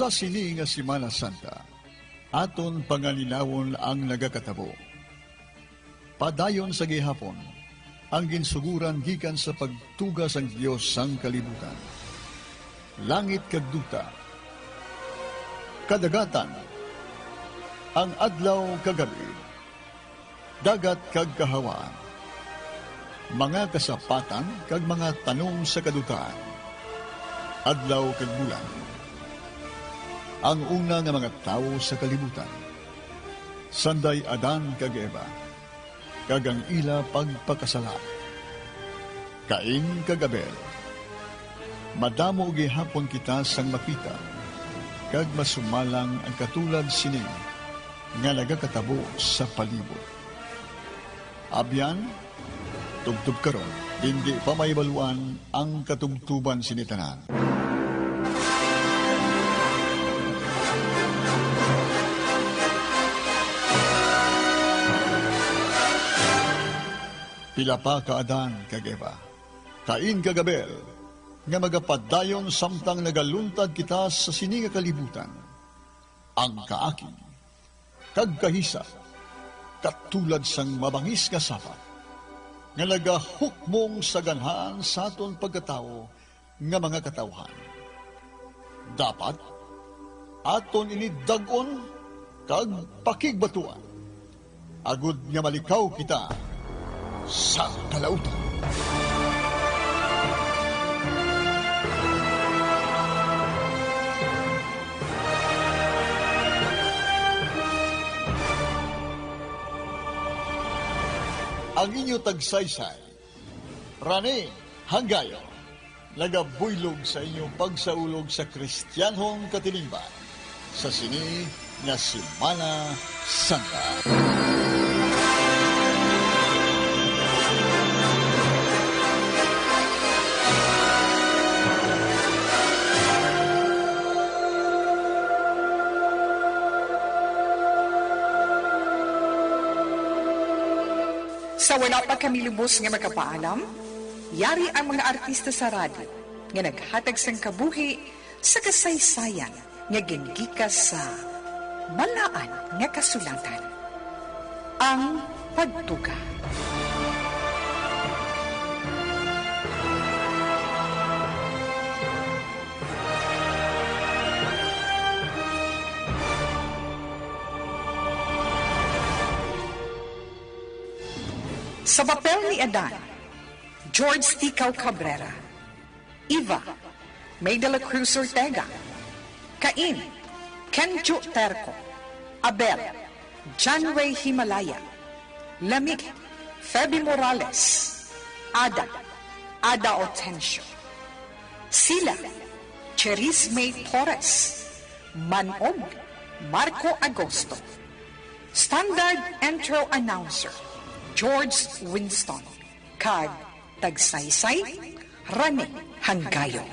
Sa sini nga Semana Santa, aton pangalinawon ang nagakatabo. Padayon sa gihapon, ang ginsuguran gikan sa pagtuga sang Dios sang kalibutan. Langit kag duta, kadagatan, ang adlaw kagabi, dagat kag kahawaan, mga kasapatan kag mga tanong sa kadutaan, adlaw kag bulan. Ang una nga mga tao sa kalibutan, sanday Adan kag Eva, kag ang ila pagpakasala, Cain kag Abel, Madamo gihapon kita sang makita, kag masumalang ang katulad sining nga nagakatabo sa palibot. Abyan, tubtub karon, hindi pa maibaluan ang katubtuban sinitanan. Pila pa kaadan kag Eva, kain kagabel, nga magapadayon samtang nagaluntad kita sa sininga kalibutan. Ang kaaki, kag kahisa, katulad sang mabangis nga sapat, nga nagahukmong sa ganhaan sa aton pagkatao nga mga katawhan. Dapat, aton inidagon kag pakigbatuan, agud nga malikaw kita sa kalautan. Ang inyo tagsaysay, Rane Hanggayo, nagabuylog sa inyong pagsaulog sa Kristiyanhong katilingban sa sini nga Semana Santa. Sa wala pa kami lubos nga magkapaalam, yari ang mga artista sa radyo nga naghatag sang kabuhi sa kasaysayan nga gingikas sa malaan nga kasulatan. Ang Pagtuga. Sa papel ni Adan, George Ticaw Cabrera, Eva, May de la Cruz Ortega, Cain, Kenjo Terco, Abel, John Ray Himalaya, Lamig, Feby Morales, Ada Otencio, Sila, Cherise May Torres, Manog, Marco Agosto, Standard Intro Announcer, George Winston, kag tagsaysay, Rane Hanggayo.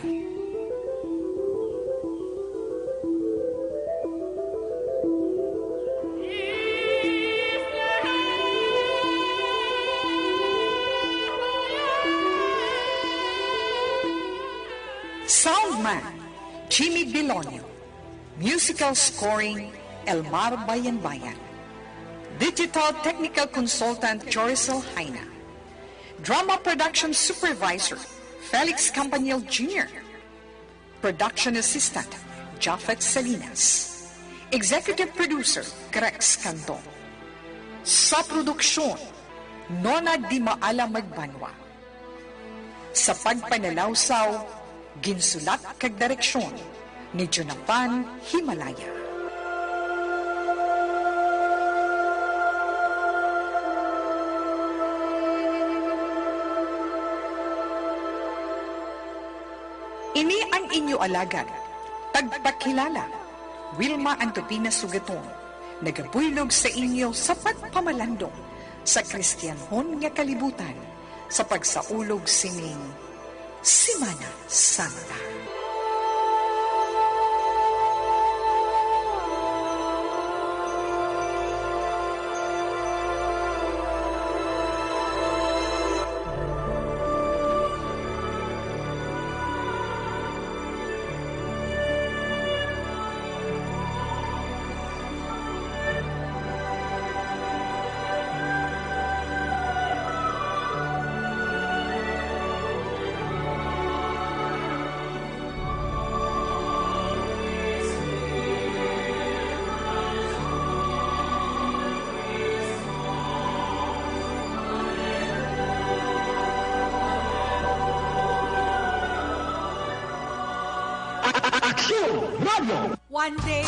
Soundman, Jimmy Bilonio. Musical scoring, Elmar Bayan-Bayan. Digital Technical Consultant Jorisel Haina. Drama Production Supervisor Felix Campanil Jr. Production Assistant Japheth Salinas. Executive Producer Grex Canton. Sa produksyon, Nona Di Maala Magbanwa. Sa pagpanalawsaw, ginsulat kag direksyon ni Jonathan Himalaya. Ini ang inyo alagad, tagpakilala, Wilma Antopina Sugaton, nagabuylog sa inyo sa pagpamalandong sa Kristiyanhon nga kalibutan sa pagsaulog sining Semana Santa. One day,